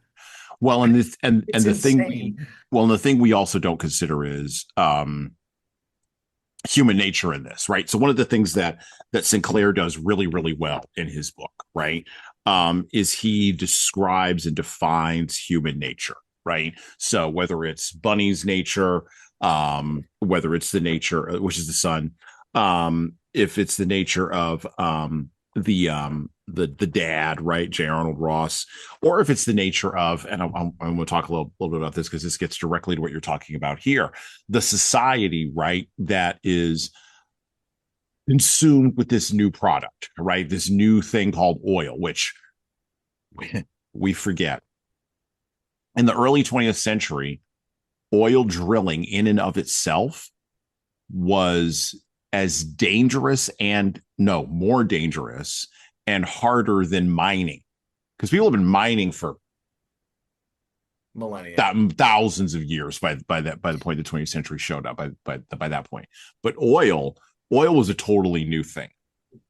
Well, and this, and It's the thing we, insane. well, and the thing we also don't consider is, human nature in this, right? So one of the things that Sinclair does really, really well in his book, right, is he describes and defines human nature, right? So whether it's Bunny's nature, whether it's the nature, which is the sun, if it's the nature of the dad, right, J. Arnold Ross, or if it's the nature of, and I'm going to talk a little bit about this because this gets directly to what you're talking about here, the society, right, that is consumed with this new product, right, this new thing called oil, which we forget. In the early 20th century, oil drilling in and of itself was as dangerous and no more dangerous and harder than mining because people have been mining for Millennia. thousands of years by the point the 20th century showed up by that point. But oil was a totally new thing,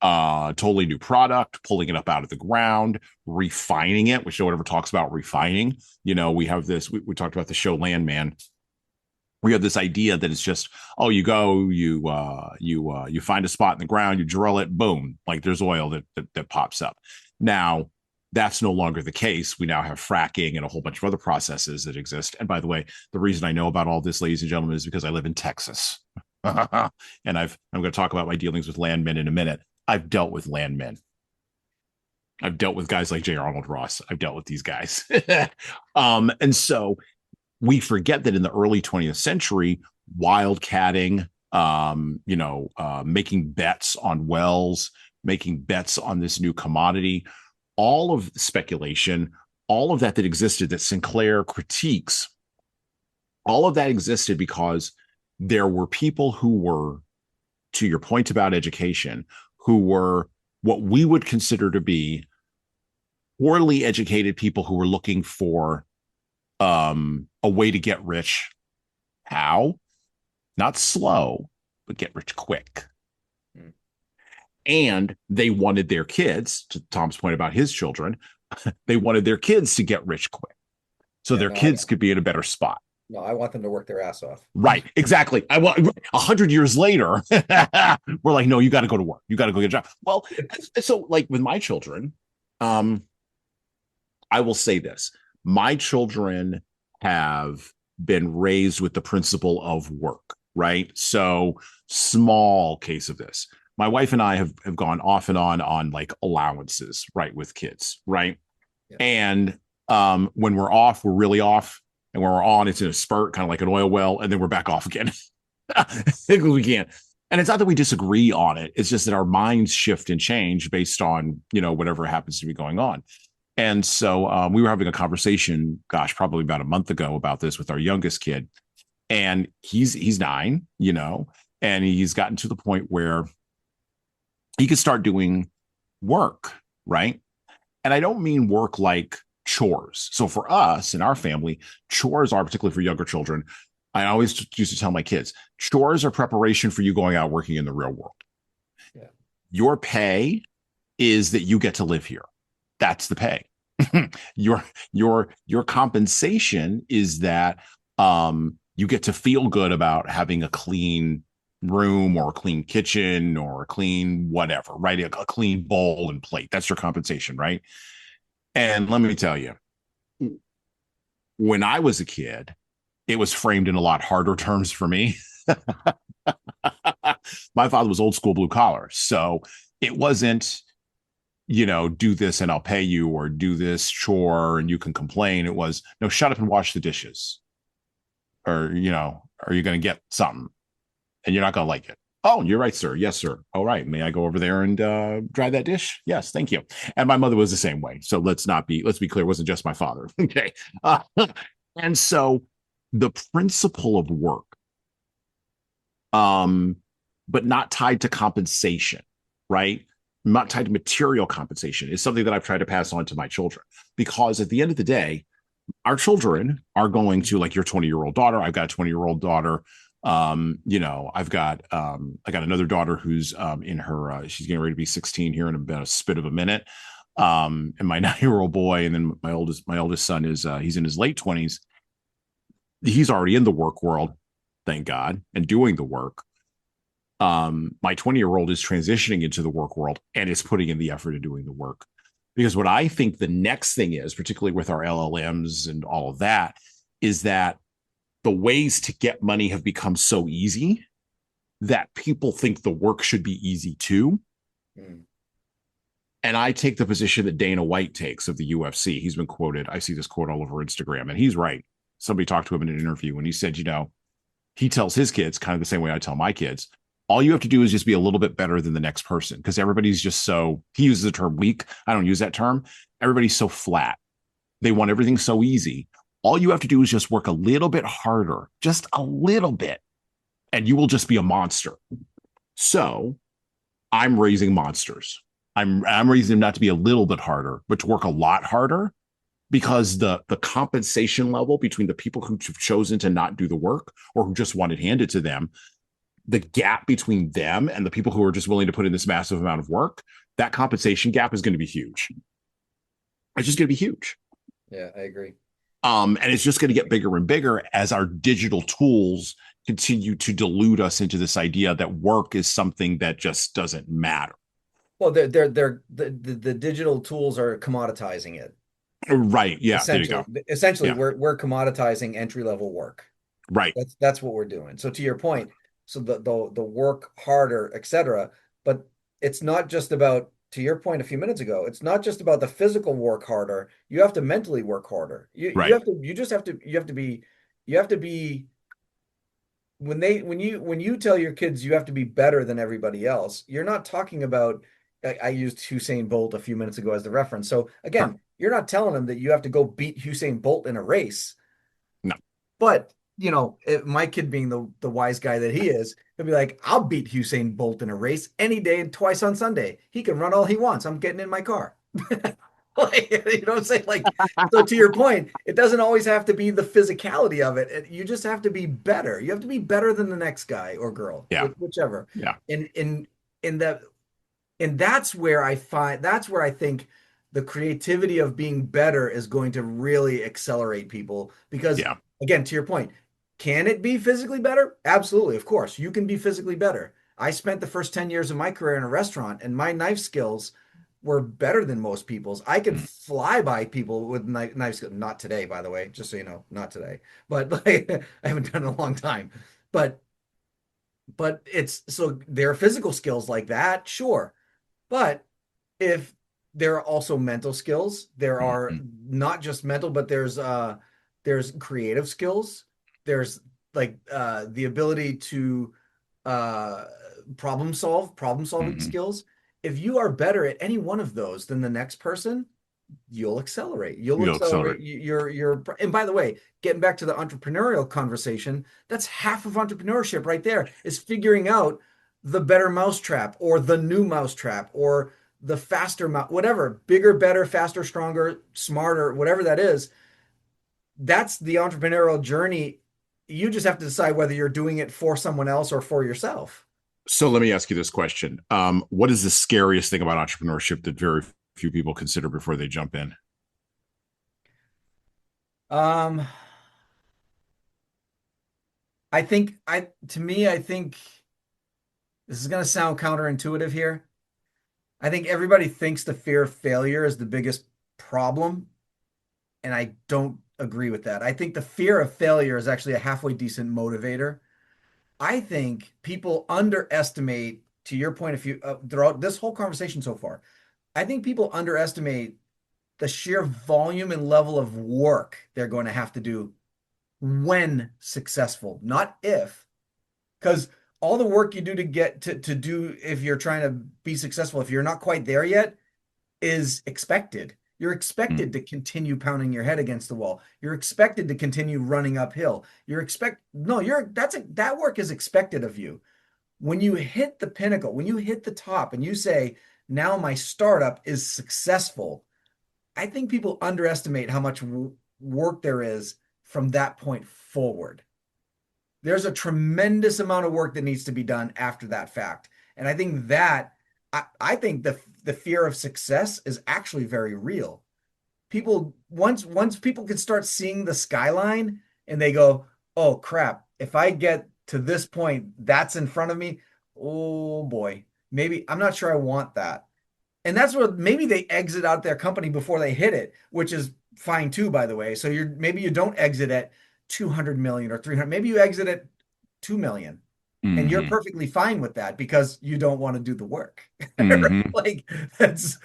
totally new product, pulling it up out of the ground, refining it, which no one ever talks about refining. We have this, we talked about the show Landman. We have this idea that it's just, oh, you go, you find a spot in the ground, you drill it, boom, like there's oil that pops up. Now, that's no longer the case. We now have fracking and a whole bunch of other processes that exist. And by the way, the reason I know about all this, ladies and gentlemen, is because I live in Texas. And I'm going to talk about my dealings with landmen in a minute. I've dealt with landmen. I've dealt with guys like J. Arnold Ross. I've dealt with these guys. And so we forget that in the early 20th century, wildcatting, making bets on wells, making bets on this new commodity, all of the speculation, all of that existed that Sinclair critiques, all of that existed because there were people who were, to your point about education, who were what we would consider to be poorly educated people who were looking for a way to get rich. How? Not slow, but get rich quick. Mm. And they wanted their kids, to Tom's point about his children, they wanted their kids to get rich quick. So their kids could be in a better spot. No, I want them to work their ass off. Right. Exactly. I want 100 years later, we're like, no, you got to go to work. You got to go get a job. Well, so like with my children, I will say this. My children have been raised with the principle of work, right? So small case of this. My wife and I have gone off and on like allowances, right, with kids, right? Yeah. And when we're off, we're really off. And when we're on, it's in a spurt, kind of like an oil well, and then we're back off again. We can't. And it's not that we disagree on it. It's just that our minds shift and change based on, whatever happens to be going on. And so we were having a conversation, gosh, probably about a month ago about this with our youngest kid. And he's 9, and he's gotten to the point where he could start doing work, right? And I don't mean work like chores. So for us in our family, chores are, particularly for younger children, I always used to tell my kids, chores are preparation for you going out working in the real world. Yeah. Your pay is that you get to live here. That's the pay. Your compensation is that you get to feel good about having a clean room or a clean kitchen or a clean whatever, right? A clean bowl and plate. That's your compensation, right? And let me tell you, when I was a kid, it was framed in a lot harder terms for me. My father was old school blue collar. So it wasn't, do this and I'll pay you, or do this chore and you can complain. It was, no, shut up and wash the dishes. Or, are you going to get something and you're not going to like it? Oh, you're right, sir. Yes, sir. All right. May I go over there and dry that dish? Yes, thank you. And my mother was the same way. So let's be clear. It wasn't just my father. Okay. And so the principle of work, but not tied to compensation, right? Not tied to material compensation, is something that I've tried to pass on to my children, because at the end of the day, our children are going to, like your 20-year-old daughter. I've got a 20-year-old daughter. I got another daughter who's in her, she's getting ready to be 16 here in about a spit of a minute. And my 9-year-old boy, and then my oldest son is he's in his late 20s. He's already in the work world, thank God, and doing the work. My 20-year-old is transitioning into the work world and is putting in the effort of doing the work. Because what I think the next thing is, particularly with our LLMs and all of that, is that the ways to get money have become so easy that people think the work should be easy too. Mm. And I take the position that Dana White takes of the UFC. He's been quoted. I see this quote all over Instagram, and he's right. Somebody talked to him in an interview and he said, he tells his kids kind of the same way I tell my kids, all you have to do is just be a little bit better than the next person, because everybody's just so, he uses the term weak. I don't use that term. Everybody's so flat. They want everything so easy. All you have to do is just work a little bit harder, just a little bit, and you will just be a monster. So I'm raising monsters. I'm raising them not to be a little bit harder, but to work a lot harder, because the compensation level between the people who've chosen to not do the work or who just want it handed to them, the gap between them and the people who are just willing to put in this massive amount of work, that compensation gap is going to be huge. It's just going to be huge. Yeah, I agree. And it's just going to get bigger and bigger as our digital tools continue to delude us into this idea that work is something that just doesn't matter. Well, the digital tools are commoditizing it. Right. Yeah. There you go. Essentially, yeah. We're commoditizing entry-level work. Right. That's what we're doing. So to your point, so the work harder, etc. But it's not just about, to your point a few minutes ago, it's not just about the physical work harder. You have to mentally work harder. You have to be when you tell your kids you have to be better than everybody else, you're not talking about, I used Usain Bolt a few minutes ago as the reference. So again, you're not telling them that you have to go beat Usain Bolt in a race. No. But my kid being the wise guy that he is, he'll be like, I'll beat Usain Bolt in a race any day and twice on Sunday. He can run all he wants. I'm getting in my car. Like, you know what I'm saying? Like, so to your point, it doesn't always have to be the physicality of it. You just have to be better. You have to be better than the next guy or girl, whichever. Yeah. And that's where I think the creativity of being better is going to really accelerate people, because again, to your point, can it be physically better? Absolutely. Of course, you can be physically better. I spent the first 10 years of my career in a restaurant, and my knife skills were better than most people's. I could fly by people with knife skills. Not today, by the way, just so you know, not today. But like, I haven't done it in a long time. But it's, so there are physical skills like that, sure. But if there are also mental skills, there are not just mental, but there's there's creative skills, there's like the ability to uh problem solving Mhm. skills. If you are better at any one of those than the next person, you'll accelerate. You'll You'll accelerate accelerate. your and by the way, getting back to the entrepreneurial conversation, that's half of entrepreneurship right there, is figuring out the better mousetrap or the new mousetrap or the faster whatever, bigger, better, faster, stronger, smarter, whatever that is. That's the entrepreneurial journey. You just have to decide whether you're doing it for someone else or for yourself. So let me ask you this question. What is the scariest thing about entrepreneurship that very few people consider before they jump in? Um, I think to me, I think this is going to sound counterintuitive here. I think everybody thinks the fear of failure is the biggest problem, and I don't agree with that. I think the fear of failure is actually a halfway decent motivator. I think people underestimate, to your point of view, throughout this whole conversation so far, I think people underestimate the sheer volume and level of work they're going to have to do when successful, not if. Because all the work you do to get to do if you're trying to be successful, if you're not quite there yet, is expected. You're Mm. expected to continue pounding your head against the wall. You're expected to continue running uphill. You're expect no, you're that work is expected of you. When you hit the pinnacle, when you hit the top and you say, now my startup is successful, I think people underestimate how much work there is from that point forward. There's a tremendous amount of work that needs to be done after that fact. And I think that I think the fear of success is actually very real. People once people can start seeing the skyline and they go, "Oh crap, if I get to this point, that's in front of me. Oh boy, maybe I'm not sure I want that." And that's what maybe they exit out their company before they hit it, which is fine too, by the way. So you're maybe you don't exit at 200 million or 300, maybe you exit at 2 million and you're Hmm. perfectly fine with that because you don't want to do the work. Right? Hmm. Like that's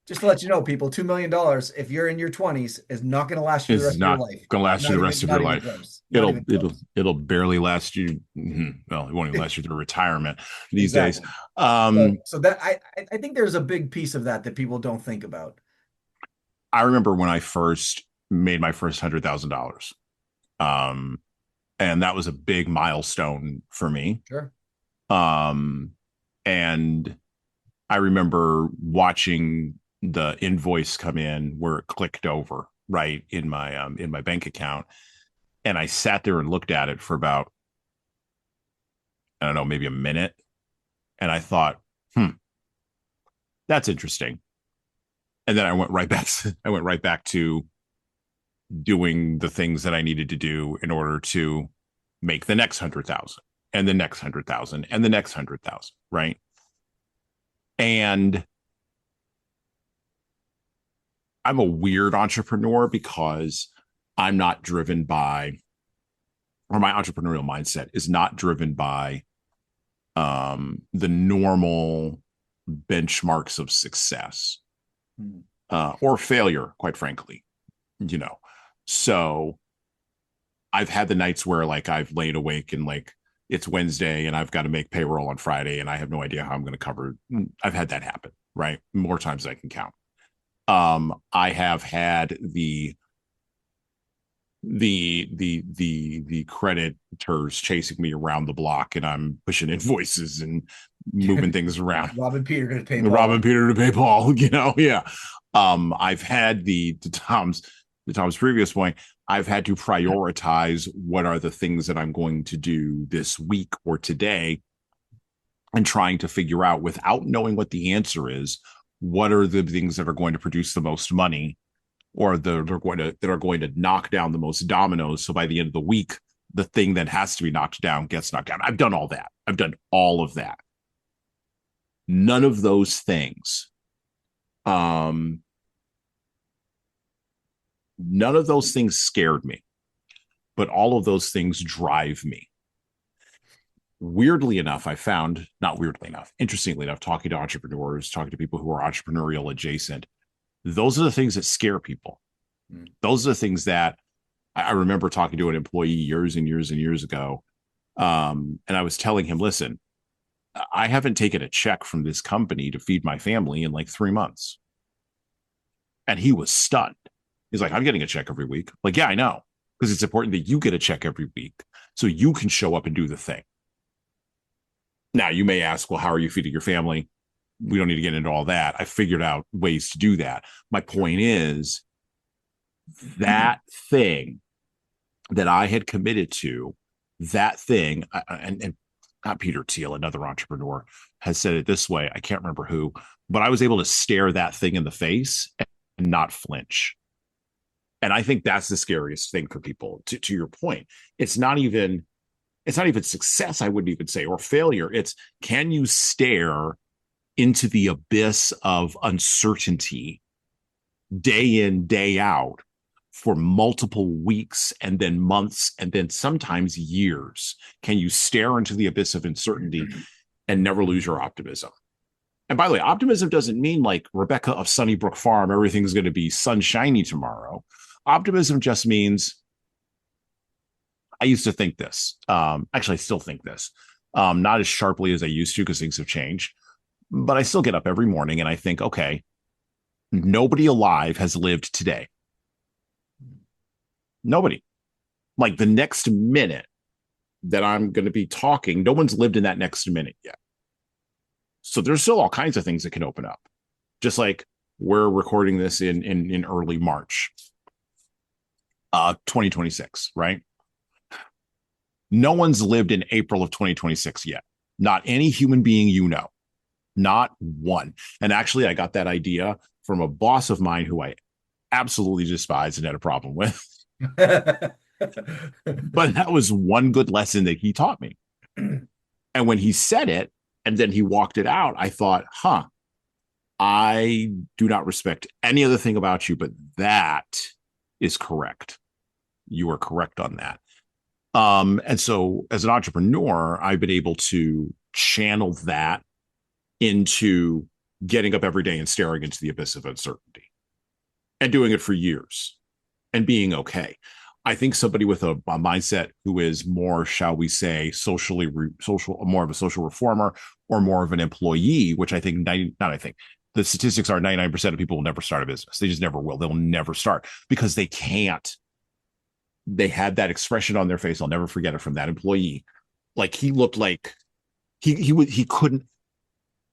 just to let you know, people, $2 million if you're in your 20s is not going to last you the It's rest of your not life. going to last you the rest of your Not even life. close. Not It'll even it'll close. it'll barely last you. Well, it won't even last you through retirement these days. Exactly. Um, So that I think there's a big piece of that that people don't think about. I remember when I first made my first $100,000. Um, and that was a big milestone for me. Sure. Um, and I remember watching the invoice come in where it clicked over right in my bank account, and I sat there and looked at it for about, I don't know, maybe a minute, and I thought, that's interesting. And then I went right back. I went right back to doing the things that I needed to do in order to make the next 100,000 and the next 100,000 and the next 100,000. Right. And I'm a weird entrepreneur because I'm not driven by, or my entrepreneurial mindset is not driven by the normal benchmarks of success Hmm. or failure, quite frankly, you know. So I've had the nights where like I've laid awake and like it's Wednesday and I've got to make payroll on Friday and I have no idea how I'm going to cover. I've had that happen, right? More times than I can count. I have had the creditors chasing me around the block and I'm pushing invoices and moving things around, Rob and Peter going to pay robbing Paul. Peter to pay Paul, yeah. I've had the Tom's previous point, I've had to prioritize what are the things that I'm going to do this week or today and trying to figure out without knowing what the answer is, what are the things that are going to produce the most money or that are going to knock down the most dominoes. So by the end of the week, the thing that has to be knocked down gets knocked down. I've done all that. I've done all of that. None of those things. Um, None of those things scared me, but all of those things drive me. Weirdly enough, I found, not weirdly enough, interestingly enough, talking to entrepreneurs, talking to people who are entrepreneurial adjacent, those are the things that scare people. Hmm. Those are the things that I remember talking to an employee years and years and years ago. And I was telling him, listen, I haven't taken a check from this company to feed my family in like 3 months. And he was stunned. He's like, I'm getting a check every week. Like, yeah, I know. Because it's important that you get a check every week so you can show up and do the thing. Now, you may ask, well, how are you feeding your family? We don't need to get into all that. I figured out ways to do that. My point is that thing that I had committed to, that thing, and not Peter Thiel, another entrepreneur, has said it this way. I can't remember who, but I was able to stare that thing in the face and not flinch. And I think that's the scariest thing for people. To your point, it's not even success, I wouldn't even say, or failure. It's, can you stare into the abyss of uncertainty day in, day out for multiple weeks and then months and then sometimes years? Can you stare into the abyss of uncertainty and never lose your optimism? And by the way, optimism doesn't mean like Rebecca of Sunnybrook Farm, everything's going to be sunshiny tomorrow. Optimism just means, I used to think this. Actually, I still think this. Not as sharply as I used to because things have changed. But I still get up every morning and I think, okay, nobody alive has lived today. Nobody. Like the next minute that I'm going to be talking, no one's lived in that next minute yet. So there's still all kinds of things that can open up. Just like we're recording this in early March, 2026, right? No one's lived in April of 2026 yet. Not any human being you know. Not one. And actually, I got that idea from a boss of mine who I absolutely despised and had a problem with. But that was one good lesson that he taught me. And when he said it and then he walked it out, I thought, I do not respect any other thing about you, but that is correct. You are correct on that. And so as an entrepreneur, I've been able to channel that into getting up every day and staring into the abyss of uncertainty and doing it for years and being okay. I think somebody with a mindset who is more, shall we say, more of a social reformer or more of an employee, which I think, the statistics are 99% of people will never start a business. They just never will. They'll never start because they can't. They had that expression on their face. I'll never forget it from that employee. Like he looked like he couldn't.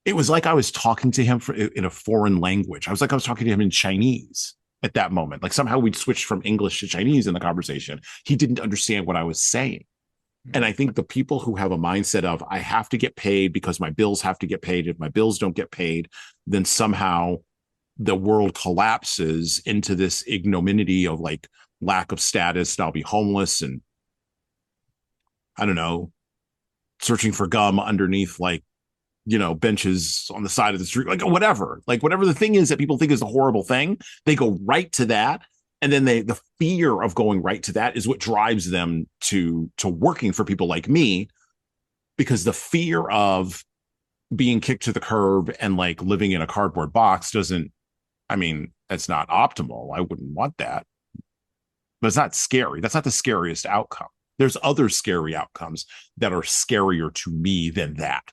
It was like I was talking to him in a foreign language. I was talking to him in Chinese at that moment. Like somehow we'd switched from English to Chinese in the conversation. He didn't understand what I was saying. And I think the people who have a mindset of, I have to get paid because my bills have to get paid. If my bills don't get paid, then somehow the world collapses into this ignominy of like lack of status. And I'll be homeless and I don't know, searching for gum underneath benches on the side of the street, like whatever the thing is that people think is a horrible thing, they go right to that. And then the fear of going right to that is what drives them to working for people like me, because the fear of being kicked to the curb and like living in a cardboard box that's not optimal. I wouldn't want that, but it's not scary. That's not the scariest outcome. There's other scary outcomes that are scarier to me than that.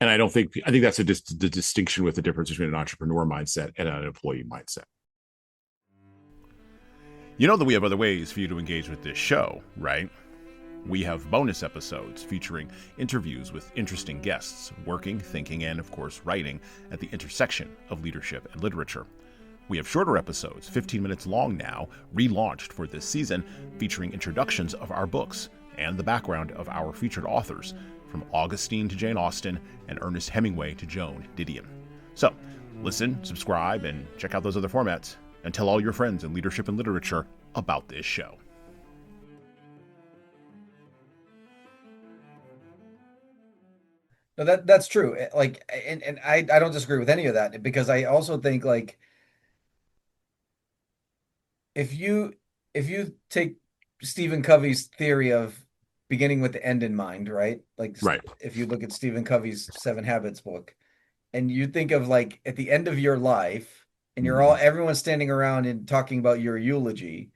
And I think that's the distinction with the difference between an entrepreneur mindset and an employee mindset. You know that we have other ways for you to engage with this show, right? We have bonus episodes featuring interviews with interesting guests, working, thinking, and of course, writing at the intersection of leadership and literature. We have shorter episodes, 15 minutes long now, relaunched for this season, featuring introductions of our books and the background of our featured authors, from Augustine to Jane Austen and Ernest Hemingway to Joan Didion. So, listen, subscribe, and check out those other formats, and tell all your friends in leadership and literature about this show. No, that's true. Like, and I don't disagree with any of that, because I also think like if you take Stephen Covey's theory of beginning with the end in mind, right? Like Right. if you look at Stephen Covey's Seven Habits book, and you think of like at the end of your life, and everyone's standing around and talking about your eulogy,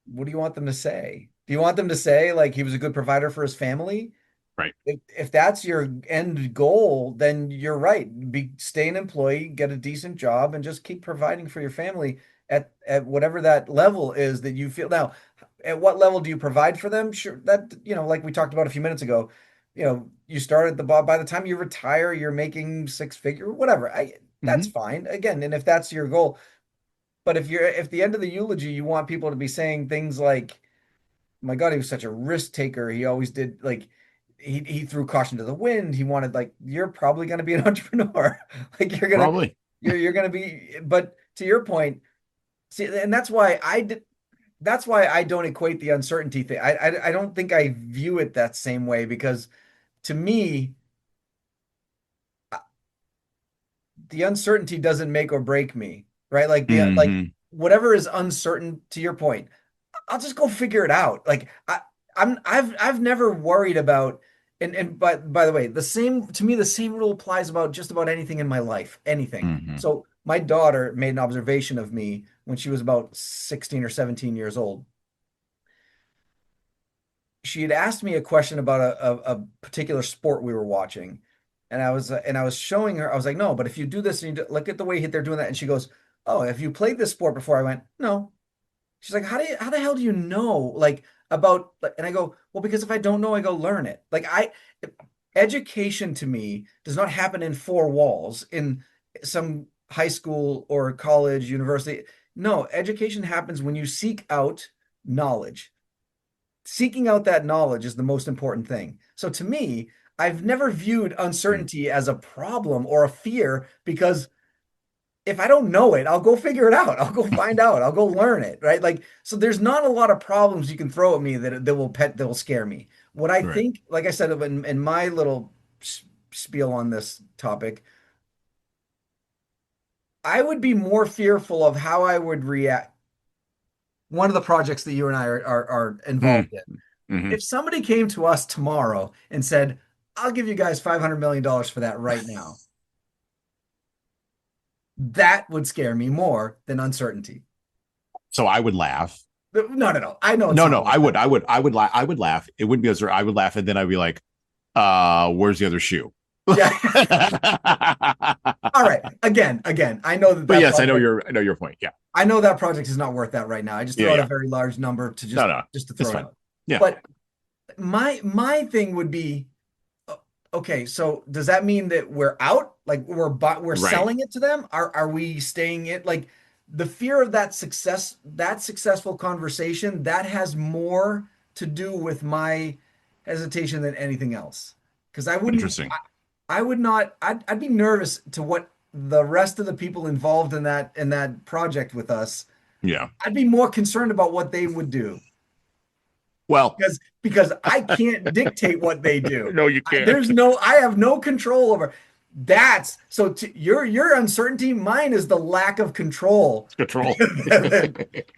what do you want them to say? Do you want them to say like he was a good provider for his family? Right. If that's your end goal, then you're right. Stay an employee, get a decent job, and just keep providing for your family at whatever that level is that you feel. Now, at what level do you provide for them? Sure, that like we talked about a few minutes ago, you start at the by the time you retire, you're making six figure, whatever. That's Hmm. fine. Again, and if that's your goal, but if the end of the eulogy you want people to be saying things like, my God, he was such a risk taker. He always did like he threw caution to the wind. He wanted like you're probably going to be an entrepreneur. Like Probably. you're going to be. But to your point, see, and that's why I did. That's why I don't equate the uncertainty thing. I don't think I view it that same way because to me, the uncertainty doesn't make or break me, right? Like the like Hmm. whatever is uncertain. To your point, I'll just go figure it out. Like I've never worried about and by the way, the same to me the same rule applies about just about anything in my life, anything. Hmm. So my daughter made an observation of me when she was about 16 or 17 years old. She had asked me a question about a particular sport we were watching. And I was showing her, I was like, no, but if you do this and look at the way they're doing that. And she goes, oh, have you played this sport before? I went, no. She's like, how the hell do you know like about like, and I go, well, because if I don't know, I go learn it. Like education to me does not happen in four walls in some high school or college, university. No, education happens when you seek out knowledge. Seeking out that knowledge is the most important thing. So to me, I've never viewed uncertainty as a problem or a fear because if I don't know it, I'll go figure it out. I'll go find out. I'll go learn it. Right. Like, so there's not a lot of problems you can throw at me that will scare me. What I Right. think, like I said, in my little spiel on this topic, I would be more fearful of how I would react. One of the projects that you and I are involved in. Hmm. If somebody came to us tomorrow and said, I'll give you guys $500 million for that right now, that would scare me more than uncertainty. So I would laugh. No, no, no. I know it's No, not no, like that. I would laugh. I would laugh. It wouldn't be as I would laugh, and then I'd be like, where's the other shoe? Yeah. But All right. Again, I know yes, I know your point. Yeah. I know that project is not worth that right now. I just Yeah, threw out a yeah. very large number to No, no. just to It's throw it fine. out. Yeah. But my thing would be, okay, so does that mean that we're out? Like we're Right. selling it to them? Are we staying in like the fear of that successful conversation, that has more to do with my hesitation than anything else. Because Interesting. I would not I'd be nervous to what the rest of the people involved in that project with us. Yeah. I'd be more concerned about what they would do Well, because I can't dictate what they do. no, you can't. I have no control over. That's so your uncertainty. Mine is the lack of control. Control.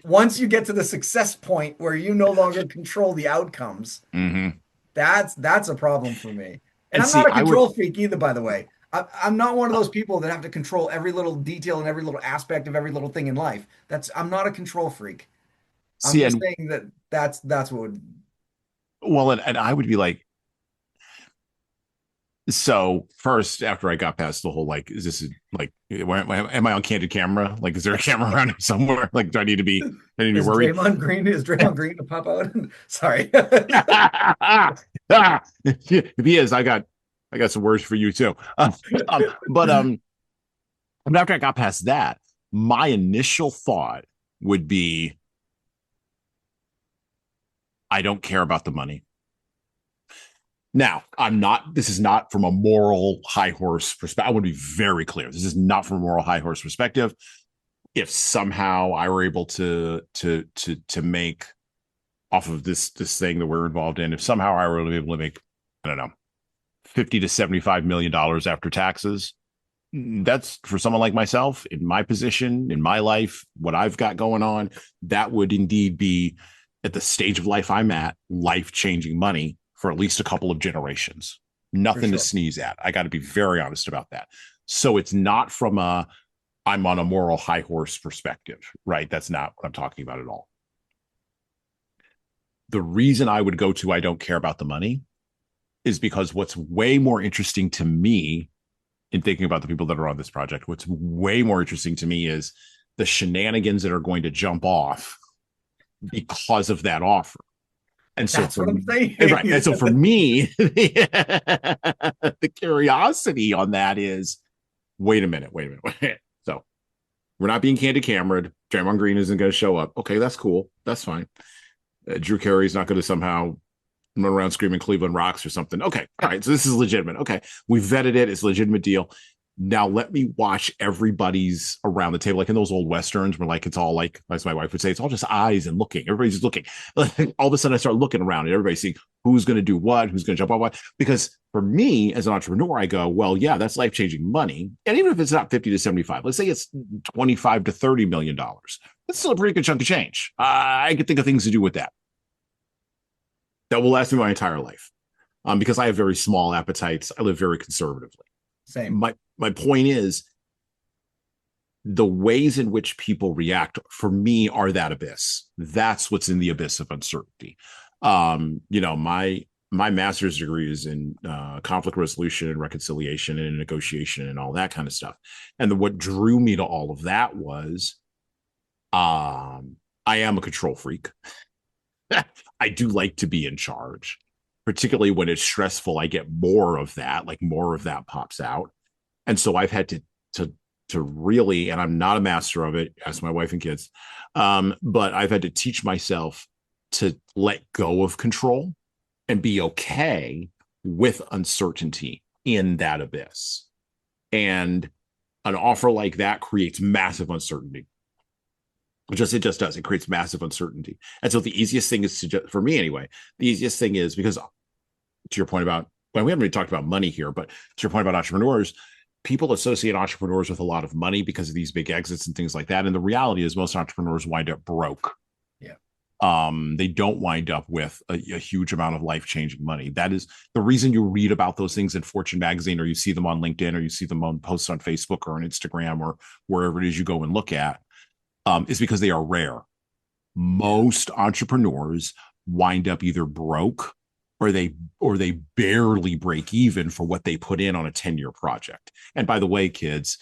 Once you get to the success point where you no longer control the outcomes, Hmm. that's a problem for me. And And I'm see, not a I would control freak either, by the way. I'm not one of those people that have to control every little detail and every little aspect of every little thing in life. I'm not a control freak. I'm see, just and saying that that's what would. well, and I would be like, so first, after I got past the whole like, is this like, am I on candid camera? Like, is there a camera around here somewhere? Like, do I need to be? I need to be Is worried. Draymond Green is Draymond Green to pop out? Sorry. If he is, I got some words for you too. But after I got past that, my initial thought would be, I don't care about the money. Now, I'm not, this is not from a moral high horse perspective. I want to be very clear. This is not from a moral high horse perspective. If somehow I were able to make off of this thing that we're involved in, if somehow I were able to make, I don't know, 50 to $75 million after taxes, that's for someone like myself in my position, in my life, what I've got going on, that would indeed be at the stage of life I'm at, life-changing money for at least a couple of generations. For Nothing to sure. sneeze at. I got to be very honest about that. So it's not from a I'm on a moral high horse perspective, right? That's not what I'm talking about at all. The reason I would go to I don't care about the money is because what's way more interesting to me in thinking about the people that are on this project, what's way more interesting to me is the shenanigans that are going to jump off because of that offer. And so That's what I'm saying. right. And so for me, the curiosity on that is, wait a minute. So we're not being candid cameraed. Draymond Green isn't going to show up. Okay, that's cool. That's fine. Drew Carey's not going to somehow run around screaming Cleveland rocks or something. Okay. All right. So this is legitimate. Okay. We vetted it. It's a legitimate deal. Now let me watch everybody's around the table, like in those old Westerns where like, it's all like, as my wife would say, it's all just eyes and looking. Everybody's just looking. All of a sudden I start looking around and everybody's seeing who's going to do what, who's going to jump on what. Because for me as an entrepreneur, I go, well, yeah, that's life-changing money. And even if it's not 50 to 75, let's say it's 25 to $30 million. That's still a pretty good chunk of change. I could think of things to do with that. That will last me my entire life. Because I have very small appetites. I live very conservatively. Same. My point is, the ways in which people react for me are that abyss. That's what's in the abyss of uncertainty. My master's degree is in conflict resolution and reconciliation and negotiation and all that kind of stuff. And what drew me to all of that was, I am a control freak. I do like to be in charge, particularly when it's stressful. I get more of that, like more of that pops out. And so I've had to really, and I'm not a master of it, ask my wife and kids, but I've had to teach myself to let go of control and be okay with uncertainty in that abyss. And an offer like that creates massive uncertainty. It just does. It creates massive uncertainty. And so the easiest thing is for me anyway, the easiest thing is, because to your point about, well, we haven't really talked about money here, but to your point about entrepreneurs, people associate entrepreneurs with a lot of money because of these big exits and things like that. And the reality is most entrepreneurs wind up broke. Yeah. They don't wind up with a huge amount of life-changing money. That is the reason you read about those things in Fortune magazine, or you see them on LinkedIn, or you see them on posts on Facebook or on Instagram or wherever it is you go and look at, is because they are rare. Most entrepreneurs wind up either broke or they barely break even for what they put in on a 10-year project. And by the way, kids,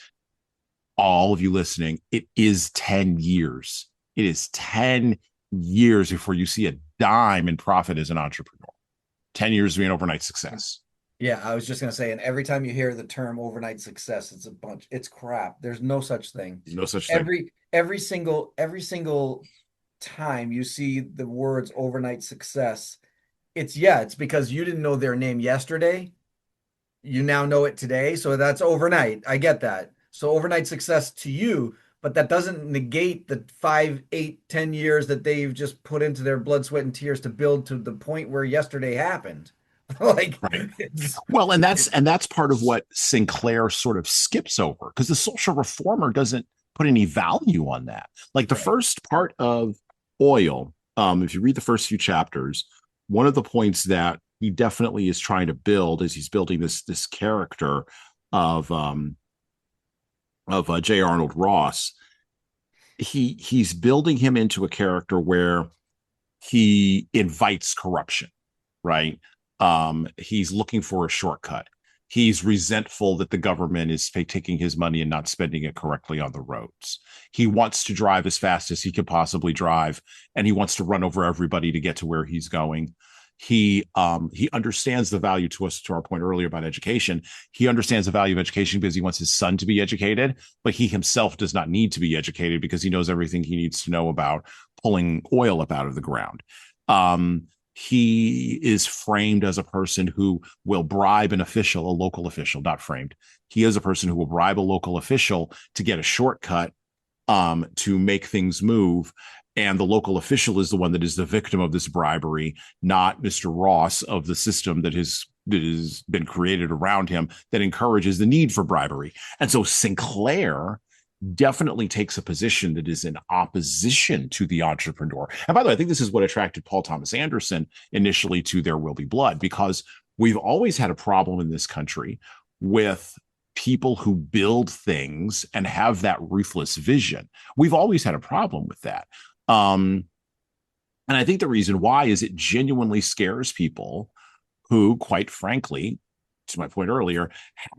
all of you listening, it is 10 years. It is 10 years before you see a dime in profit as an entrepreneur. 10 years to be an overnight success. Yeah, I was just gonna say, and every time you hear the term overnight success, it's crap. There's no such thing. No such thing. Every single time you see the words overnight success, it's because you didn't know their name yesterday. You now know it today. So that's overnight. I get that. So overnight success to you, but that doesn't negate the 5, 8, 10 years that they've just put into their blood, sweat, and tears to build to the point where yesterday happened. Like, right. Well, and that's part of what Sinclair sort of skips over, because the social reformer doesn't put any value on that. Like the first part of Oil, if you read the first few chapters, one of the points that he definitely is trying to build is he's building this character of J. Arnold Ross. He's building him into a character where he invites corruption, right? He's looking for a shortcut. He's resentful that the government is taking his money and not spending it correctly on the roads. He wants to drive as fast as he can possibly drive, and he wants to run over everybody to get to where he's going. He understands the value, to our point earlier about education. He understands the value of education because he wants his son to be educated, but he himself does not need to be educated because he knows everything he needs to know about pulling oil up out of the ground. He is framed as a person who will bribe an official, a local official, not framed. He is a person who will bribe a local official to get a shortcut to make things move. And the local official is the one that is the victim of this bribery, not Mr. Ross of the system that has been created around him that encourages the need for bribery. And so Sinclair definitely takes a position that is in opposition to the entrepreneur. And by the way, I think this is what attracted Paul Thomas Anderson initially to There Will Be Blood, because we've always had a problem in this country with people who build things and have that ruthless vision. We've always had a problem with that. And I think the reason why is it genuinely scares people who, quite frankly, to my point earlier,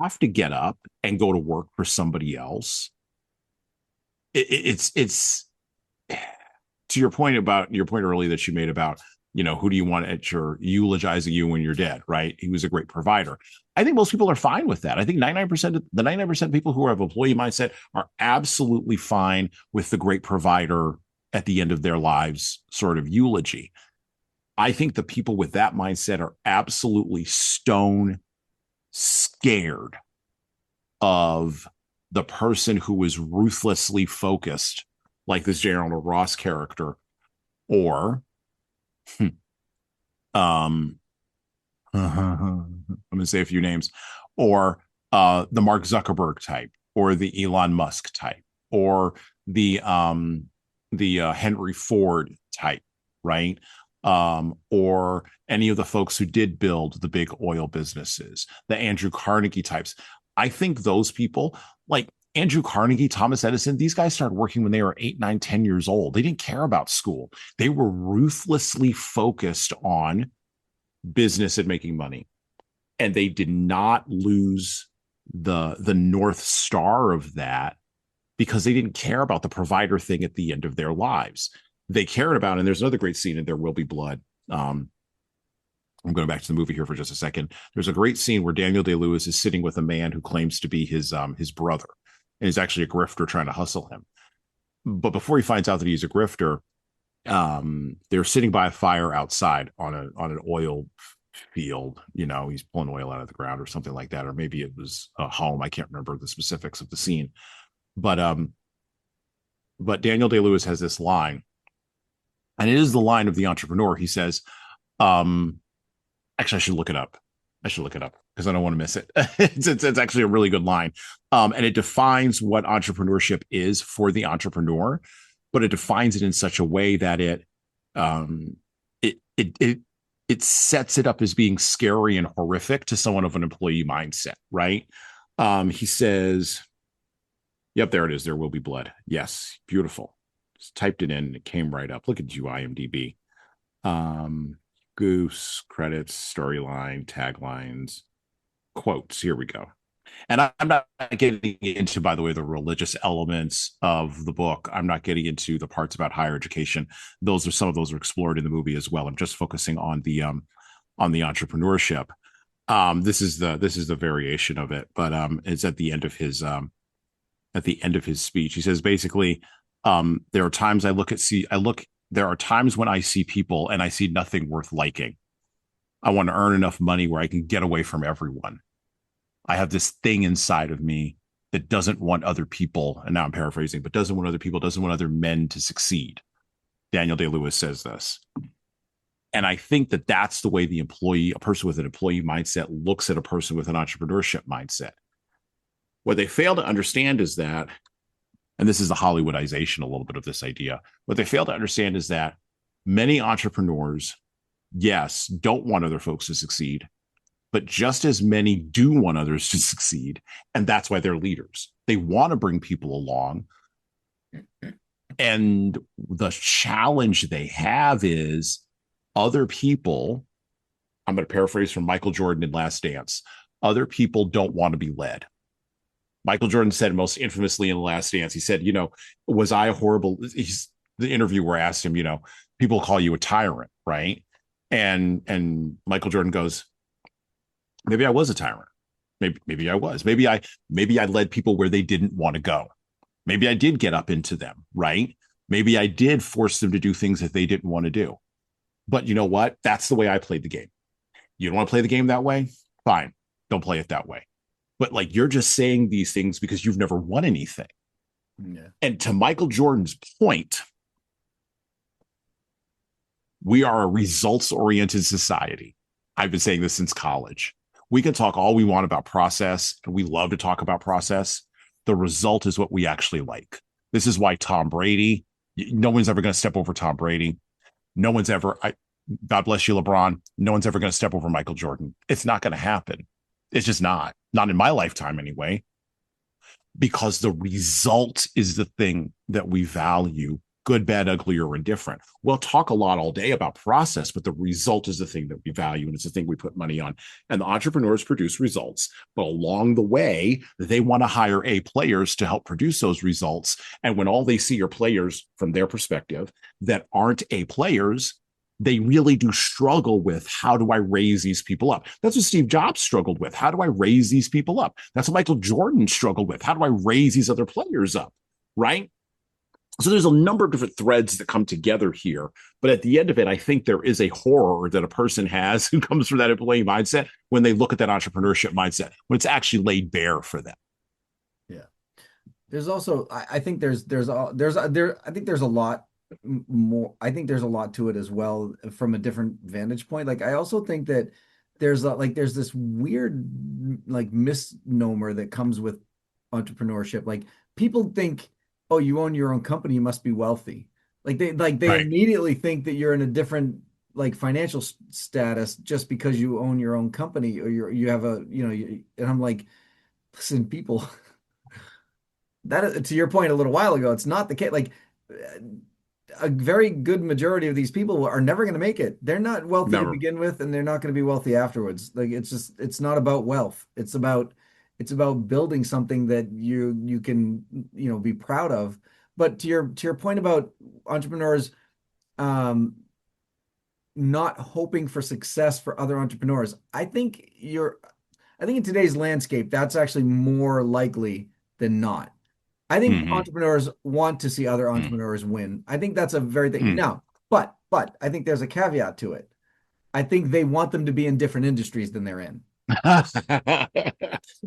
have to get up and go to work for somebody else. It's to your point earlier that you made about, who do you want at your eulogizing you when you're dead, right? He was a great provider. I think most people are fine with that. I think 99% of the 99% of people who have employee mindset are absolutely fine with the great provider at the end of their lives sort of eulogy. I think the people with that mindset are absolutely stone scared of the person who is ruthlessly focused, like this J. Arnold Ross character, or I'm going to say a few names, or the Mark Zuckerberg type, or the Elon Musk type, or the Henry Ford type, right? Or any of the folks who did build the big oil businesses, the Andrew Carnegie types. I think those people, like Andrew Carnegie, Thomas Edison, these guys started working when they were 8, 9, 10 years old. They didn't care about school. They were ruthlessly focused on business and making money. And they did not lose the North Star of that because they didn't care about the provider thing at the end of their lives. They cared about, and there's another great scene in There Will Be Blood. I'm going back to the movie here for just a second. There's a great scene where Daniel Day-Lewis is sitting with a man who claims to be his brother, and he's actually a grifter trying to hustle him. But before he finds out that he's a grifter, they're sitting by a fire outside on an oil field. He's pulling oil out of the ground or something like that, or maybe it was a home. I can't remember the specifics of the scene, but Daniel Day-Lewis has this line, and it is the line of the entrepreneur. He says, actually, I should look it up because I don't want to miss it. It's actually a really good line. And it defines what entrepreneurship is for the entrepreneur, but it defines it in such a way that it sets it up as being scary and horrific to someone of an employee mindset, right? He says, yep, there it is. There will be blood. Yes, beautiful. Just typed it in and it came right up. Look at you, IMDb. Goose, credits, storyline, taglines, quotes. Here we go. And I'm not getting into, by the way, the religious elements of the book. I'm not getting into the parts about higher education. Some of those are explored in the movie as well. I'm just focusing on the entrepreneurship. This is the variation of it, but it's at the end of his speech. He says basically, there are times there are times when I see people and I see nothing worth liking. I want to earn enough money where I can get away from everyone. I have this thing inside of me that doesn't want other people, and now I'm paraphrasing, but doesn't want other men to succeed. Daniel Day-Lewis says this. And I think that that's the way a person with an employee mindset looks at a person with an entrepreneurship mindset. What they fail to understand is that, and this is the Hollywoodization a little bit of this idea, what they fail to understand is that many entrepreneurs, yes, don't want other folks to succeed, but just as many do want others to succeed. And that's why they're leaders. They want to bring people along. And the challenge they have is other people, I'm going to paraphrase from Michael Jordan in Last Dance, other people don't want to be led. Michael Jordan said most infamously in The Last Dance, he said, was I a horrible, the interviewer asked him, people call you a tyrant, right? And Michael Jordan goes, maybe I was a tyrant. Maybe I was. Maybe I led people where they didn't want to go. Maybe I did get up into them, right? Maybe I did force them to do things that they didn't want to do. But you know what? That's the way I played the game. You don't want to play the game that way? Fine. Don't play it that way. But you're just saying these things because you've never won anything. Yeah. And to Michael Jordan's point, we are a results-oriented society. I've been saying this since college. We can talk all we want about process, and we love to talk about process. The result is what we actually like. This is why Tom Brady, no one's ever going to step over Tom Brady. No one's ever, God bless you, LeBron, no one's ever going to step over Michael Jordan. It's not going to happen. It's just not in my lifetime anyway, because the result is the thing that we value good, bad, ugly, or indifferent. We'll talk a lot all day about process, but the result is the thing that we value, and it's the thing we put money on. And the entrepreneurs produce results, but along the way, they want to hire A players to help produce those results. And when all they see are players from their perspective that aren't A players, they really do struggle with, how do I raise these people up? That's what Steve Jobs struggled with. How do I raise these people up? That's what Michael Jordan struggled with. How do I raise these other players up? Right? So there's a number of different threads that come together here. But at the end of it, I think there is a horror that a person has who comes from that employee mindset when they look at that entrepreneurship mindset, when it's actually laid bare for them. Yeah. There's also, I think I think there's a lot more. I think there's a lot to it as well from a different vantage point. Like, I also think that there's this weird like misnomer that comes with entrepreneurship. Like, people think, oh, you own your own company, you must be wealthy. They Right. immediately think that you're in a different like financial status just because you own your own company, or you have a, and I'm like, listen, people, that, to your point a little while ago, it's not the case. Like, a very good majority of these people are never going to make it. They're not wealthy to Never. begin with, and they're not going to be wealthy afterwards. Like, it's not about wealth. It's about building something that you can, be proud of. But to your point about entrepreneurs, um, not hoping for success for other entrepreneurs, I think in today's landscape, that's actually more likely than not. I think Mm-hmm. entrepreneurs want to see other entrepreneurs win. I think that's a very thing. Mm-hmm. Now, but I think there's a caveat to it. I think they want them to be in different industries than they're in.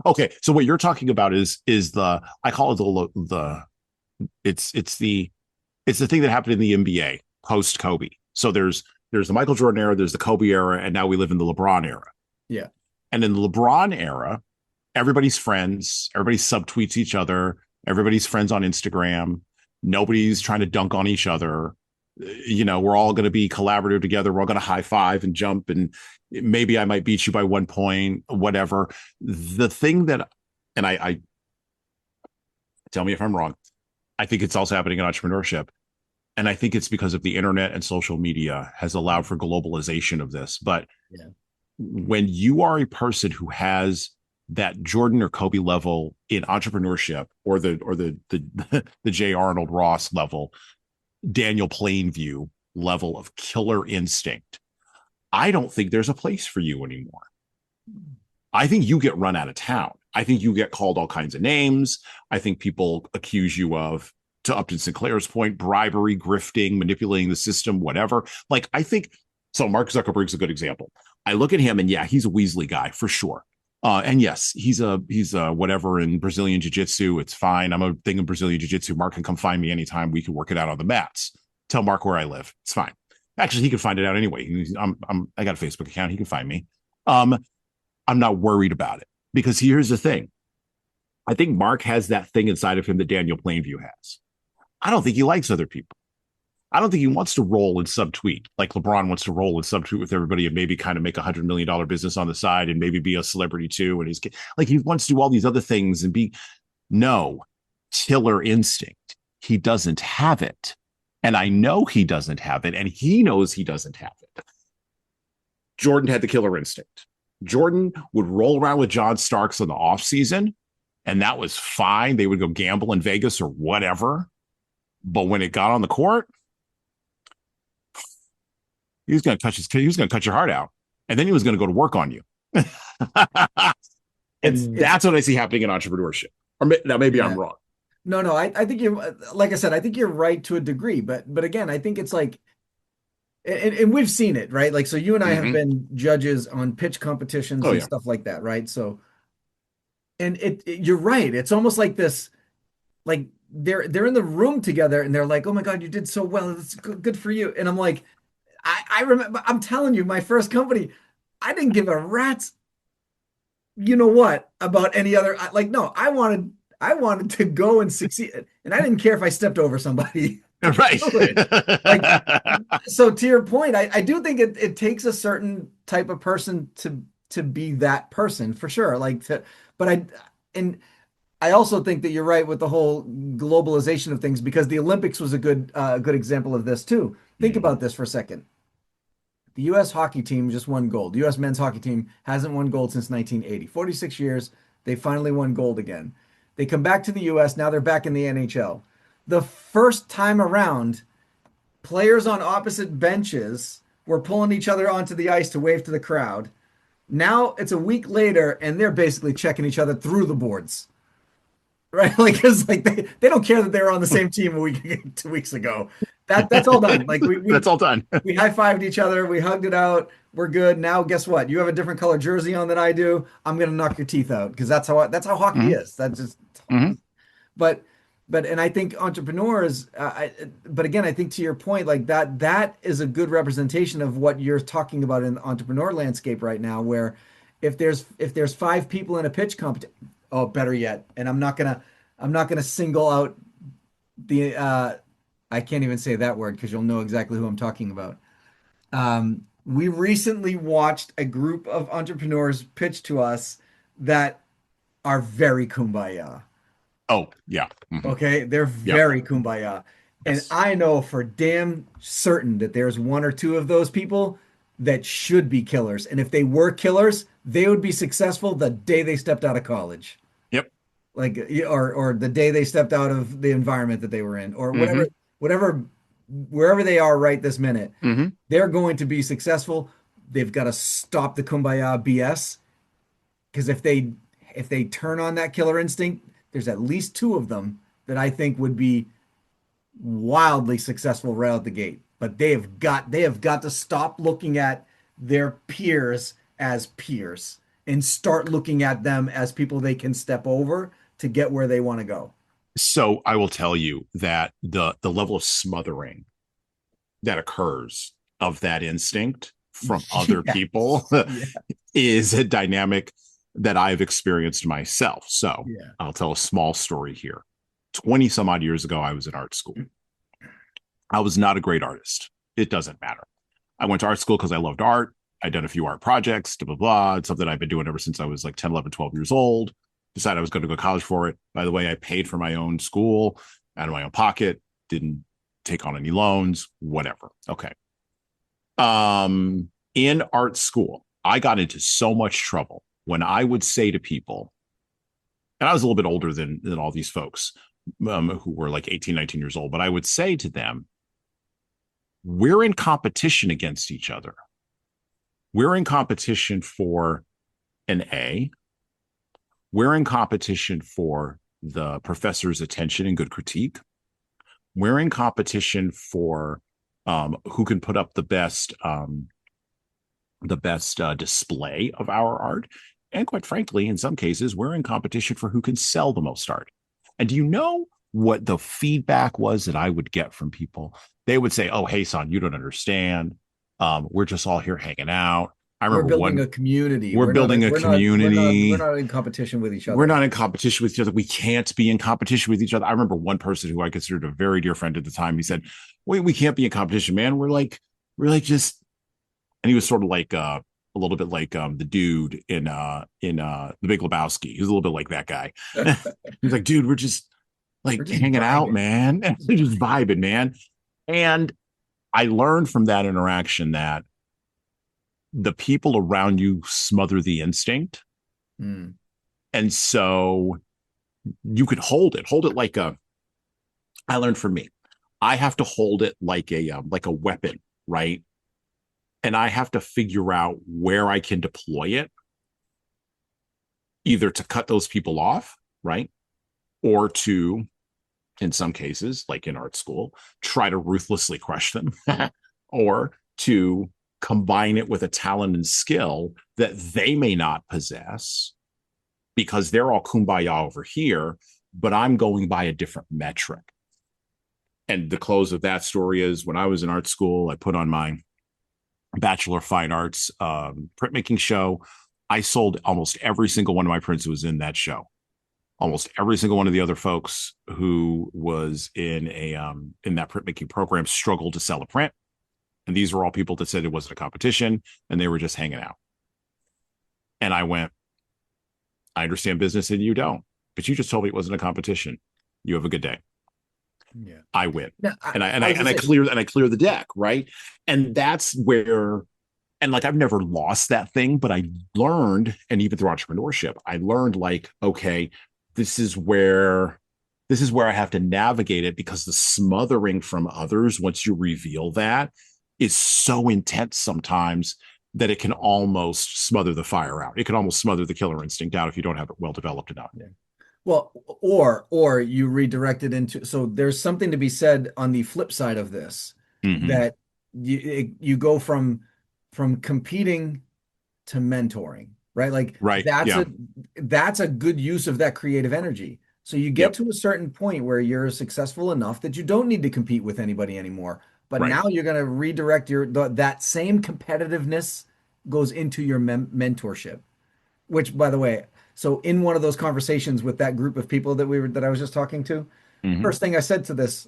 Okay, so what you're talking about is the, I call it the it's the thing that happened in the NBA post Kobe. So there's the Michael Jordan era, there's the Kobe era, and now we live in the LeBron era. Yeah. And in the LeBron era, everybody's friends, everybody subtweets each other, everybody's friends on Instagram, nobody's trying to dunk on each other. We're all going to be collaborative together. We're all going to high five and jump, and maybe I might beat you by 1 point, whatever. The thing that, and I tell me if I'm wrong, I think it's also happening in entrepreneurship. And I think it's because of the internet and social media has allowed for globalization of this. But Yeah. when you are a person who has that Jordan or Kobe level in entrepreneurship, or the the J. Arnold Ross level, Daniel Plainview level of killer instinct, I don't think there's a place for you anymore. I think you get run out of town. I think you get called all kinds of names. I think people accuse you of, to Upton Sinclair's point, bribery, grifting, manipulating the system, whatever. Like, I think, so Mark Zuckerberg's a good example. I look at him and yeah, he's a Weasley guy for sure. And yes, he's a whatever in Brazilian Jiu-Jitsu. It's fine. I'm a thing in Brazilian Jiu-Jitsu. Mark can come find me anytime. We can work it out on the mats. Tell Mark where I live. It's fine. Actually, he can find it out anyway. I got a Facebook account. He can find me. I'm not worried about it, because here's the thing. I think Mark has that thing inside of him that Daniel Plainview has. I don't think he likes other people. I don't think he wants to roll and subtweet like LeBron wants to roll and subtweet with everybody, and maybe kind of make $100 million business on the side and maybe be a celebrity too. And he's like, he wants to do all these other things and be, no, killer instinct. He doesn't have it. And I know he doesn't have it. And he knows he doesn't have it. Jordan had the killer instinct. Jordan would roll around with John Starks in the off season, and that was fine. They would go gamble in Vegas or whatever. But when it got on the court, he was going to cut your heart out, and then he was going to go to work on you. It's And that's what I see happening in entrepreneurship. Or now maybe I'm Yeah. wrong. No, I think like I said, I think you're right to a degree, but again, I think it's like, and we've seen it, right? Like, so you and I have Mm-hmm. been judges on pitch competitions Oh and yeah. stuff like that, right? So, and you're right. It's almost like this, like they're in the room together and they're like, "Oh my God, you did so well. It's good for you." And I'm like, I remember, I'm telling you, my first company, I didn't give a rat's, you know what, about any other, like, no, I wanted to go and succeed, and I didn't care if I stepped over somebody to Right. do it. Like, so to your point, I do think it takes a certain type of person to be that person for sure. Like, but and I also think that you're right with the whole globalization of things because the Olympics was a good example of this too. Think Mhm. about this for a second. The U.S. hockey team just won gold. The U.S. men's hockey team hasn't won gold since 1980. 46 years, they finally won gold again. They come back to the U.S. Now they're back in the NHL. The first time around, players on opposite benches were pulling each other onto the ice to wave to the crowd. Now it's a week later, and they're basically checking each other through the boards. Right? Like, because like they don't care that they were on the same team a week 2 weeks ago. That's all done. Like we That's we all done. we high-fived each other, we hugged it out, we're good. Now guess what? You have a different color jersey on than I do. I'm gonna knock your teeth out because that's how hockey Hmm. is. That's just Hmm. but and I think entrepreneurs but again, I think to your point, like that is a good representation of what you're talking about in the entrepreneur landscape right now, where if there's five people in a pitch competition, oh, better yet, and I'm not gonna single out the I can't even say that word because you'll know exactly who I'm talking about. We recently watched a group of entrepreneurs pitch to us that are very kumbaya. Oh, yeah. Hmm. Okay, they're Yep. very kumbaya. And Yes. I know for damn certain that there's one or two of those people that should be killers. And if they were killers, they would be successful the day they stepped out of college. Yep. Like or the day they stepped out of the environment that they were in or whatever Hmm. whatever wherever they are right this minute. Hmm. They're going to be successful. They've got to stop the kumbaya BS because if they turn on that killer instinct, there's at least two of them that I think would be wildly successful right out the gate. But they have got to stop looking at their peers as peers and start looking at them as people they can step over to get where they want to go. So I will tell you that the level of smothering that occurs of that instinct from other people Yes. Yeah. is a dynamic that I've experienced myself. So Yeah. I'll tell a small story here. 20 some odd years ago, I was in art school. I was not a great artist. It doesn't matter. I went to art school because I loved art. I'd done a few art projects, blah, blah, blah. It's something I've been doing ever since I was like 10, 11, 12 years old. Decided I was going to go to college for it. By the way, I paid for my own school out of my own pocket, didn't take on any loans, whatever. Okay. In art school, I got into so much trouble when I would say to people, and I was a little bit older than all these folks who were like 18, 19 years old, but I would say to them, we're in competition against each other. We're in competition for an A. We're in competition for the professor's attention and good critique. We're in competition for who can put up the best display of our art. And quite frankly, in some cases, we're in competition for who can sell the most art. And do you know what the feedback was that I would get from people? They would say, "Oh, hey, son, you don't understand. We're just all here hanging out." I We're remember building one, a community. we're building a We're community. not in competition with each We're other. not in competition with each other. We can't be in competition with each other. I remember one person who I considered a very dear friend at the time. He said, "Wait, we can't be in competition, man. We're like just," and he was sort of like a little bit like the dude in The Big Lebowski. He was a little bit like that guy. He's like, "Dude, we're just We're like just hanging out, vibing. man. We're just vibing, man." And I learned from that interaction that the people around you smother the instinct. Mm. And so you could hold it like I learned from me. I have to hold it like a weapon, right? And I have to figure out where I can deploy it, either to cut those people off, right? Or to, in some cases, like in art school, try to ruthlessly crush them, or to combine it with a talent and skill that they may not possess because they're all kumbaya over here, but I'm going by a different metric. And the close of that story is when I was in art school, I put on my Bachelor of Fine Arts printmaking show. I sold almost every single one of my prints who was in that show. Almost every single one of the other folks who was in that printmaking program struggled to sell a print. And these were all people that said it wasn't a competition and they were just hanging out. And I went, I understand business and you don't. but you just told me it wasn't a competition. You have a good day. Yeah. I win. No, I clear the deck, right? And that's where, and like I've never lost that thing, but I learned, and even through entrepreneurship, I learned like, okay, this is where I have to navigate it, because the smothering from others, once you reveal that, is so intense sometimes that it can almost smother the fire out. It can almost smother the killer instinct out if you don't have it well developed enough. Yeah. Well, or you redirect it into, so there's something to be said on the flip side of this, Mm-hmm. that you go from competing to mentoring, right? Like Right. Yeah. that's a good use of that creative energy. So you get Yep. to a certain point where you're successful enough that you don't need to compete with anybody anymore. But Right. now you're going to redirect that same competitiveness goes into your mentorship, which, by the way, so in one of those conversations with that group of people that I was just talking to, Mm-hmm. first thing I said to this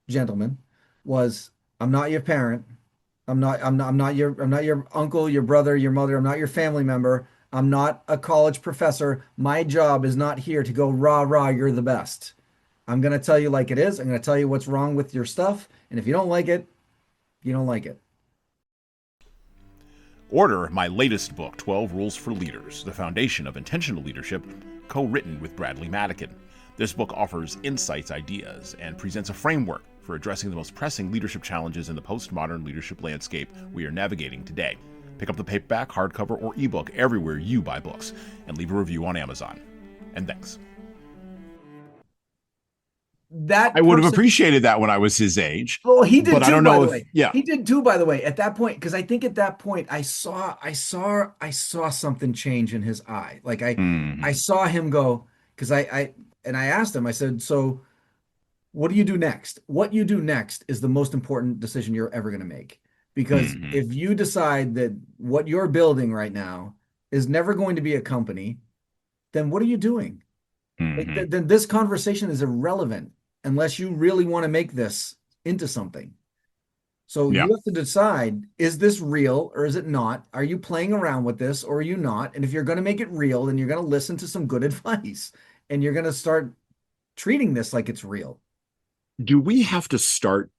gentleman was, "I'm not your parent. I'm not your uncle, your brother, your mother. I'm not your family member. I'm not a college professor. My job is not here to go rah rah, you're the best. I'm gonna tell you like it is. I'm gonna tell you what's wrong with your stuff, and if you don't like it, you don't like it." Order my latest book, 12 Rules for Leaders, The Foundation of Intentional Leadership, co-written with Bradley Madigan. This book offers insights, ideas, and presents a framework for addressing the most pressing leadership challenges in the postmodern leadership landscape we are navigating today. Pick up the paperback, hardcover, or ebook everywhere you buy books, and leave a review on Amazon. And thanks. That I would have person, appreciated that when I was his age, oh, he but did I too, don't by know the if, way. yeah. He did too, by the way, at that point, because I think at that point I saw something change in his eye. Like I Mm-hmm. saw him go, because I asked him, I said, "So what do you do next? What you do next is the most important decision you're ever going to make. Because Mm-hmm. if you decide that what you're building right now is never going to be a company, then what are you doing? Like, Mm-hmm. then this conversation is irrelevant unless you really want to make this into something. So Yeah. you have to decide, is this real or is it not? Are you playing around with this or are you not? And if you're going to make it real, then you're going to listen to some good advice and you're going to start treating this like it's real." Do we have to start?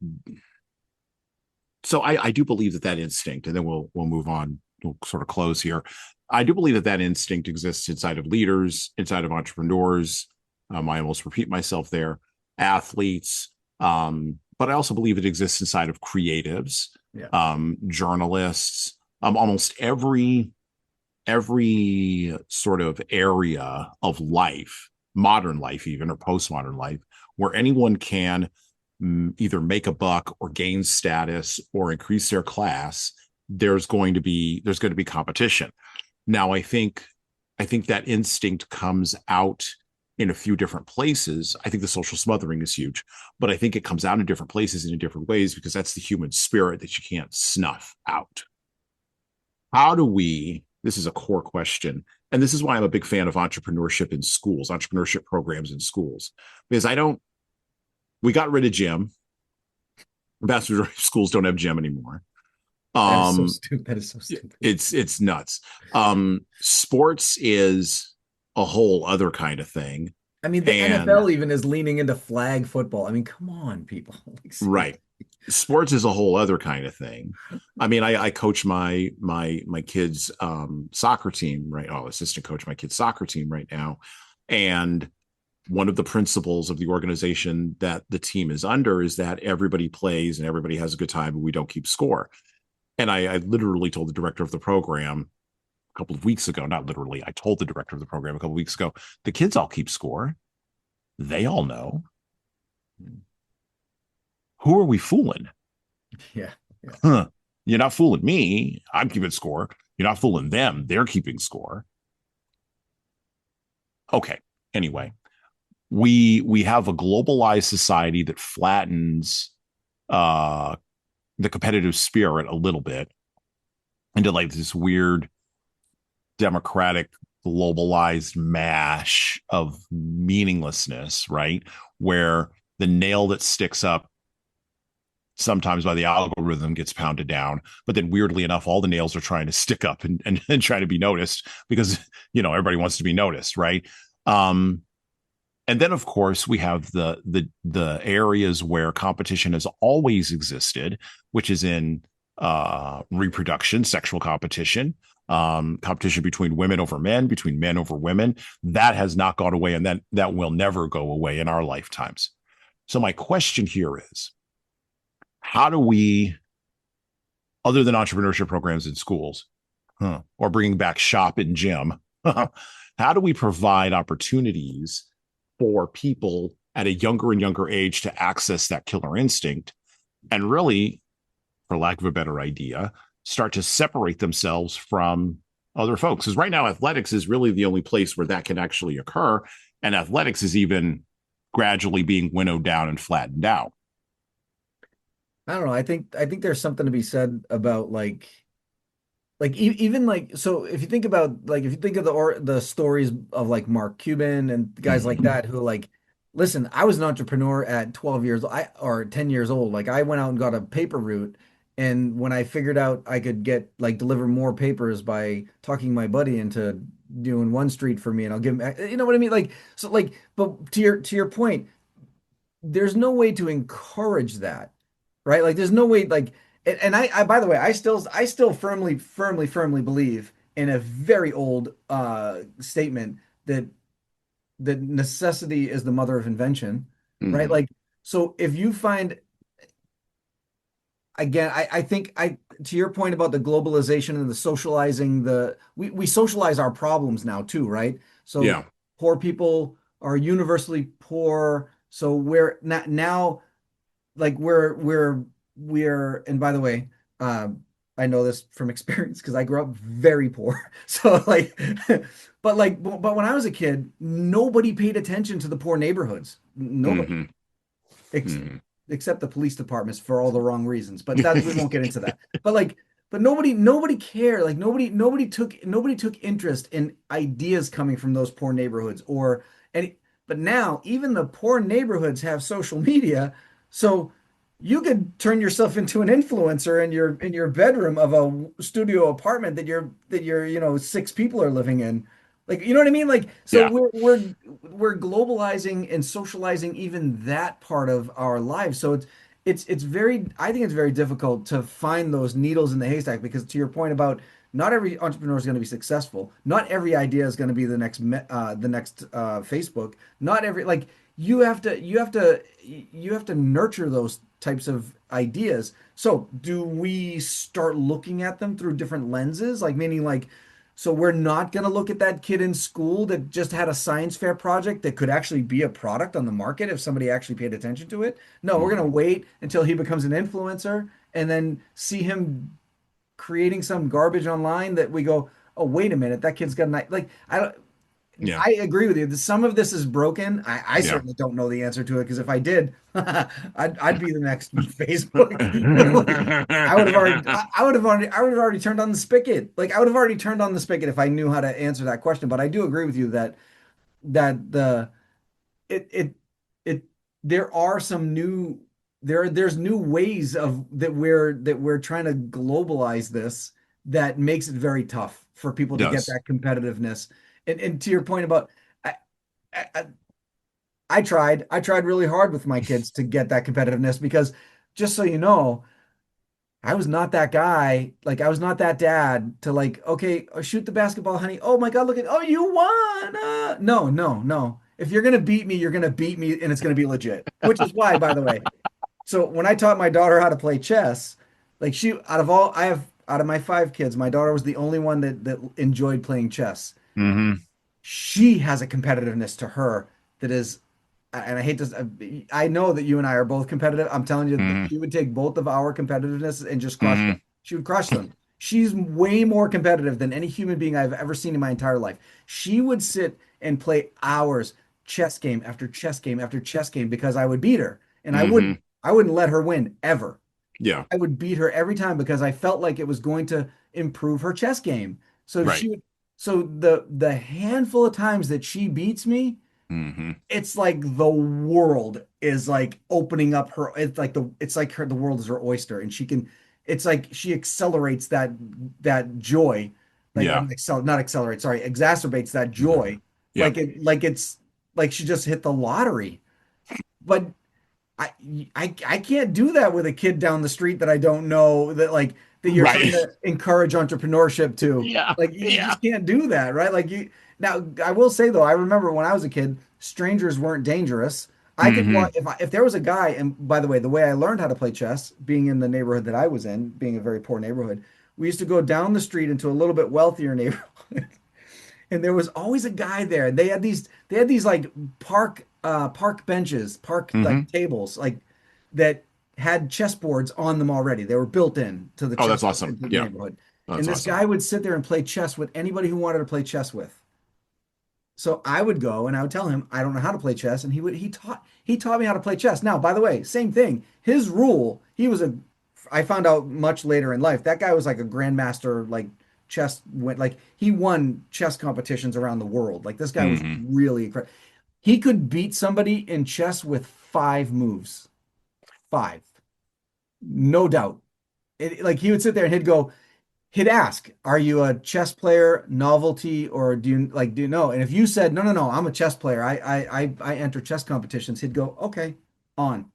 So I do believe that instinct, and then we'll move on. We'll sort of close here. I do believe that instinct exists inside of leaders, inside of entrepreneurs. I almost repeat myself there, athletes, but I also believe it exists inside of creatives, Yeah. journalists, almost every sort of area of life, modern life, even or postmodern life, where anyone can either make a buck or gain status or increase their class. There's going to be competition. Now, I think that instinct comes out in a few different places. I think the social smothering is huge, but I think it comes out in different places and in different ways, because that's the human spirit that you can't snuff out. How do we? This is a core question, and this is why I'm a big fan of entrepreneurship in schools, entrepreneurship programs in schools, because we got rid of gym. Vast majority of schools don't have gym anymore. That is so stupid. That is so stupid. It's nuts. Sports is a whole other kind of thing. I mean, the And NFL even is leaning into flag football. I mean, come on, people. Like, right. Sports is a whole other kind of thing. I mean, I coach my kids' soccer team right. Oh, assistant coach my kids' soccer team right now. And one of the principles of the organization that the team is under is that everybody plays and everybody has a good time and we don't keep score. And I literally told the director of the program a couple of weeks ago, not literally, I told the director of the program a couple of weeks ago, the kids all keep score. They all know. Who are we fooling? Yeah. Yeah. Huh. You're not fooling me. I'm keeping score. You're not fooling them. They're keeping score. Okay. Anyway, we have a globalized society that flattens the competitive spirit a little bit into like this weird democratic globalized mash of meaninglessness, right? Where the nail that sticks up sometimes by the algorithm gets pounded down, but then weirdly enough, all the nails are trying to stick up and try to be noticed because, everybody wants to be noticed, right? And then, of course, we have the areas where competition has always existed, which is in reproduction, sexual competition, competition between women over men, between men over women. That has not gone away, and that will never go away in our lifetimes. So my question here is, how do we, other than entrepreneurship programs in schools, or bringing back shop and gym, how do we provide opportunities for people at a younger and younger age to access that killer instinct and really, for lack of a better idea, start to separate themselves from other folks? Because right now, athletics is really the only place where that can actually occur. And athletics is even gradually being winnowed down and flattened out. I don't know. I think there's something to be said about even like, so if you think about, like, if you think of the stories of like Mark Cuban and guys like Mm-hmm. that who, like, listen, I was an entrepreneur at 12 years or 10 years old. Like, I went out and got a paper route, and when I figured out I could get, like, deliver more papers by talking my buddy into doing one street for me, and I'll give him, you know what I mean? Like, so, like, but to your point, there's no way to encourage that, right? Like, there's no way, like, and I by the way, I still firmly believe in a very old statement that necessity is the mother of invention, right? Mm-hmm. Like, so if you find, again, I think, to your point about the globalization and the socializing, we socialize our problems now too, right? So Yeah. poor people are universally poor. So we're not now, like, we're and by the way, I know this from experience because I grew up very poor. So, like, but when I was a kid, nobody paid attention to the poor neighborhoods. Nobody. Mm-hmm. Ex Mm-hmm. except the police departments for all the wrong reasons. But that, we won't get into that. But, like, but nobody cared. Like, nobody took interest in ideas coming from those poor neighborhoods or any. But now even the poor neighborhoods have social media, so you could turn yourself into an influencer in your bedroom of a studio apartment that six people are living in. Like, you know what I mean? Like, so Yeah. we're globalizing and socializing even that part of our lives. So it's very, I think it's very difficult to find those needles in the haystack, because, to your point about, not every entrepreneur is going to be successful. Not every idea is going to be the next Facebook. Not every, like, you have to nurture those types of ideas. So do we start looking at them through different lenses? Like, meaning, like, so we're not going to look at that kid in school that just had a science fair project that could actually be a product on the market if somebody actually paid attention to it. No, we're going Mm-hmm. to wait until he becomes an influencer and then see him creating some garbage online that we go, oh, wait a minute, that kid's got a, like, I don't. Yeah. I agree with you. Some of this is broken. I Yeah. certainly don't know the answer to it, because if I did, I'd be the next Facebook. Like, I would have already turned on the spigot. Like, I would have already turned on the spigot if I knew how to answer that question. But I do agree with you that it it it there are some new there's new ways of that we're trying to globalize this, that makes it very tough for people to get Does. that competitiveness. And to your point about, I, I I tried really hard with my kids to get that competitiveness, because, just so you know, I was not that guy. Like, I was not that dad to, like, okay, shoot the basketball, honey. Oh my God, look at, oh, you won. No, no, no. If you're gonna beat me, you're gonna beat me, and it's gonna be legit. Which is why, by the way, so when I taught my daughter how to play chess, like, she, out of my five kids, my daughter was the only one that enjoyed playing chess. Mm-hmm. She has a competitiveness to her that is, and I hate to, I know that you and I are both competitive. I'm telling you that Mm-hmm. she would take both of our competitiveness and just crush them. Mm-hmm. She would crush them. She's way more competitive than any human being I've ever seen in my entire life. She would sit and play hours, chess game after chess game after chess game, because I would beat her, and I Mm-hmm. wouldn't I wouldn't let her win ever. Yeah. I would beat her every time because I felt like it was going to improve her chess game. So if Right. she would, so the handful of times that she beats me, Mm-hmm. it's like the world is, like, opening up her. It's like the world is her oyster, and she can. It's like she accelerates that joy, like, Yeah. not accelerate, sorry, exacerbates that Mhm. joy, Yeah. like it's. like she just hit the lottery. But I, I can't do that with a kid down the street that I don't know, that like that you're trying Right. to encourage entrepreneurship to. Yeah. Like you Yeah. just can't do that, right? Like you now I will say though, I remember when I was a kid, strangers weren't dangerous. I could Hmm. walk if there was a guy, and by the way, the way I learned how to play chess, being in the neighborhood that I was in, being a very poor neighborhood, we used to go down the street into a little bit wealthier neighborhood. And there was always a guy there. They had these like park benches, park like Hmm. tables, like that had chessboards on them already. They were built in to the Oh, that's chess awesome. into the Yeah. neighborhood. And That's this awesome. guy would sit there and play chess with anybody who wanted to play chess with. So I would go and I would tell him I don't know how to play chess, and he taught me how to play chess. Now, by the way, same thing. His rule, he was a I found out much later in life that guy was like a grandmaster, like chess went like he won chess competitions around the world. Like this guy was Hmm. really incredible. He could beat somebody in chess with 5 moves. Five. No doubt. Like he would sit there and he'd ask, "Are you a chess player, novelty, or do you know?" And if you said, "No, no, no, I'm a chess player. I enter chess competitions," he'd go, "Okay, on."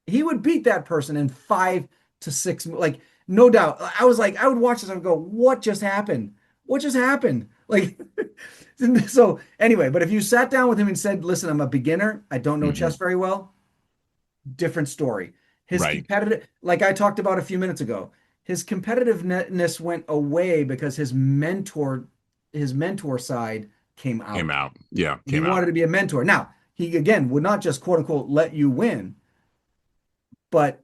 He would beat that person in 5 to 6, like no doubt. I was like, I would watch this and go, "What just happened? What just happened?" Like, so anyway, but if you sat down with him and said, "Listen, I'm a beginner. I don't know Hmm. chess very well," different story. His Right. competitive, like I talked about a few minutes ago, his competitiveness went away because his mentor side came Came out. out. Yeah. He Came out. wanted to be a mentor. Now, he again would not just quote unquote let you win, but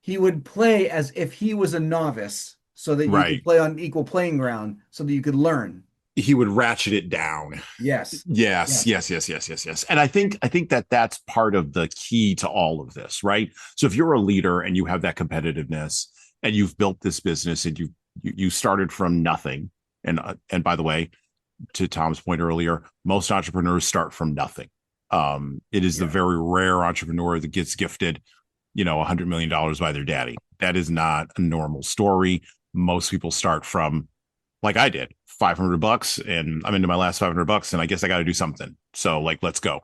he would play as if he was a novice so that you could Right. play on equal playing ground so that you could learn. He would ratchet it down. Yes. Yes, Yes. yes, yes, yes, yes, yes. And I think that that's part of the key to all of this, right? So if you're a leader and you have that competitiveness and you've built this business and you started from nothing, and by the way, to Tom's point earlier, most entrepreneurs start from nothing. It is the Yeah. very rare entrepreneur that gets gifted, $100 million by their daddy. That is not a normal story. Most people start from like I did, $500, and I'm into my last $500, and I guess I got to do something. So like, let's go.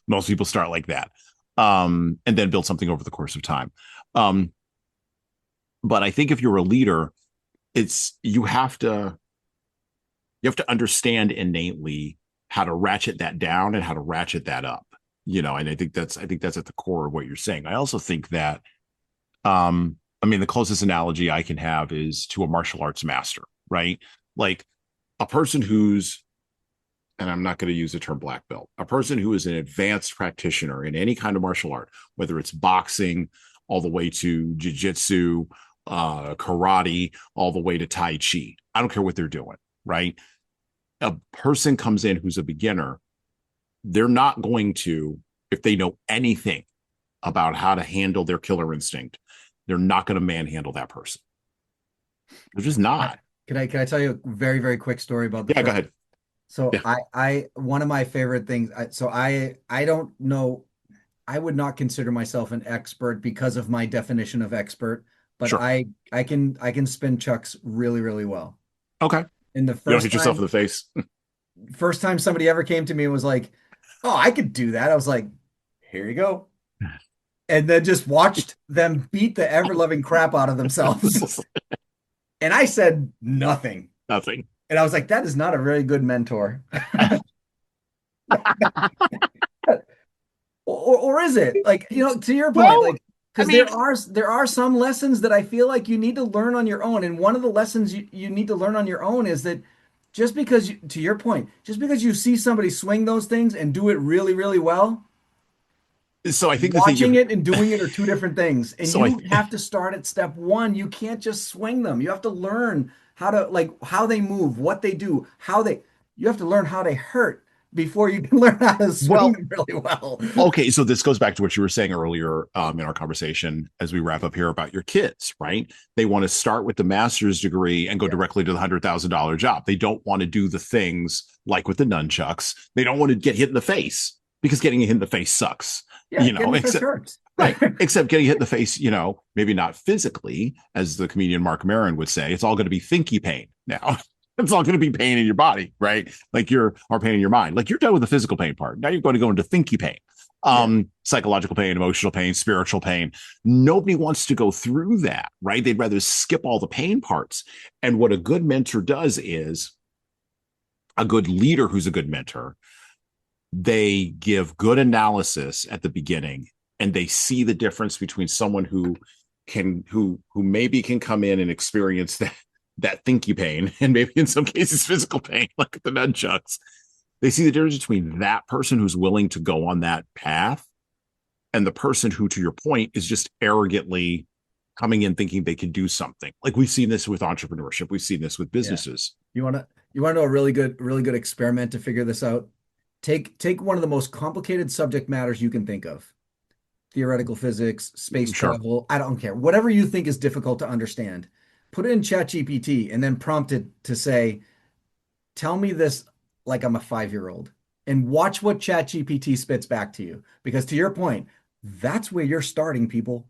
Most people start like that, and then build something over the course of time. Um, but I think if you're a leader, it's you have to understand innately how to ratchet that down and how to ratchet that up. And I think that's at the core of what you're saying. I also think that I mean, the closest analogy I can have is to a martial arts master, right? Like a person who's, and I'm not going to use the term black belt, a person who is an advanced practitioner in any kind of martial art, whether it's boxing, all the way to jiu-jitsu, karate, all the way to tai chi. I don't care what they're doing, right? A person comes in who's a beginner, they're not going to, if they know anything about how to handle their killer instinct, they're not going to manhandle that person. They're just I, not. can I tell you a very, very quick story about the Yeah, go chess? ahead. So Yeah, I one of my favorite things. I don't know. I would not consider myself an expert because of my definition of expert, but sure. I can spin chucks really, really well. Okay. And the You don't first hit yourself in time the face. first time somebody ever came to me and was like, "Oh, I could do that." I was like, "Here you go." And then just watched them beat the ever-loving crap out of themselves. And I said nothing. Nothing. And I was like, that is not a very good mentor. Or is it? Like, to your point, Well, like, I because there mean, are there are some lessons that I feel like you need to learn on your own. And one of the lessons you need to learn on your own is that just because to your point, just because you see somebody swing those things and do it really, really well, so I think the thing watching you, it and doing it are two different things. And so I, you have to start at step one. You can't just swing them. You have to learn how to, like, how they move, what they do, you have to learn how they hurt before you can learn how to swing well, them really well. okay. So this goes back to what you were saying earlier in our conversation as we wrap up here about your kids, right? They want to start with the master's degree and go Yeah. directly to the $100,000 job. They don't want to do the things like with the nunchucks. They don't want to get hit in the face because getting hit in the face sucks, Yeah, getting the face except hurts. right. Except getting hit in the face, maybe not physically, as the comedian Mark Maron would say. It's all going to be thinky pain now. It's all going to be pain in your body, right? Or pain in your mind. Like you're done with the physical pain part. Now you're going to go into thinky pain, psychological pain, emotional pain, spiritual pain. Nobody wants to go through that, right? They'd rather skip all the pain parts. And what a good mentor does is a good leader who's a good mentor, they give good analysis at the beginning and they see the difference between someone who maybe can come in and experience that thinky pain and maybe in some cases physical pain, like the nunchucks. They see the difference between that person who's willing to go on that path and the person who, to your point, is just arrogantly coming in thinking they can do something. Like we've seen this with entrepreneurship. We've seen this with businesses. You want to know a really good experiment to figure this out? Take one of the most complicated subject matters you can think of. Theoretical physics, space travel, I don't care. Whatever you think is difficult to understand. Put it in ChatGPT and then prompt it to say, tell me this like I'm a 5-year-old, and watch what ChatGPT spits back to you. Because to your point, that's where you're starting, people.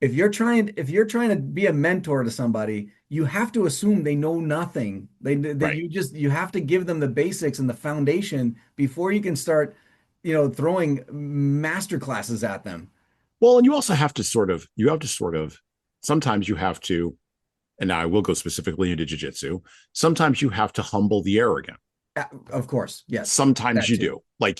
If you're trying to be a mentor to somebody, you have to assume they know nothing. Right. You have to give them the basics and the foundation before you can start, throwing master classes at them. Well, and you also have to sometimes you have to, and now I will go specifically into jiu-jitsu. Sometimes you have to humble the arrogant. Of course, yes. Sometimes you do. Like,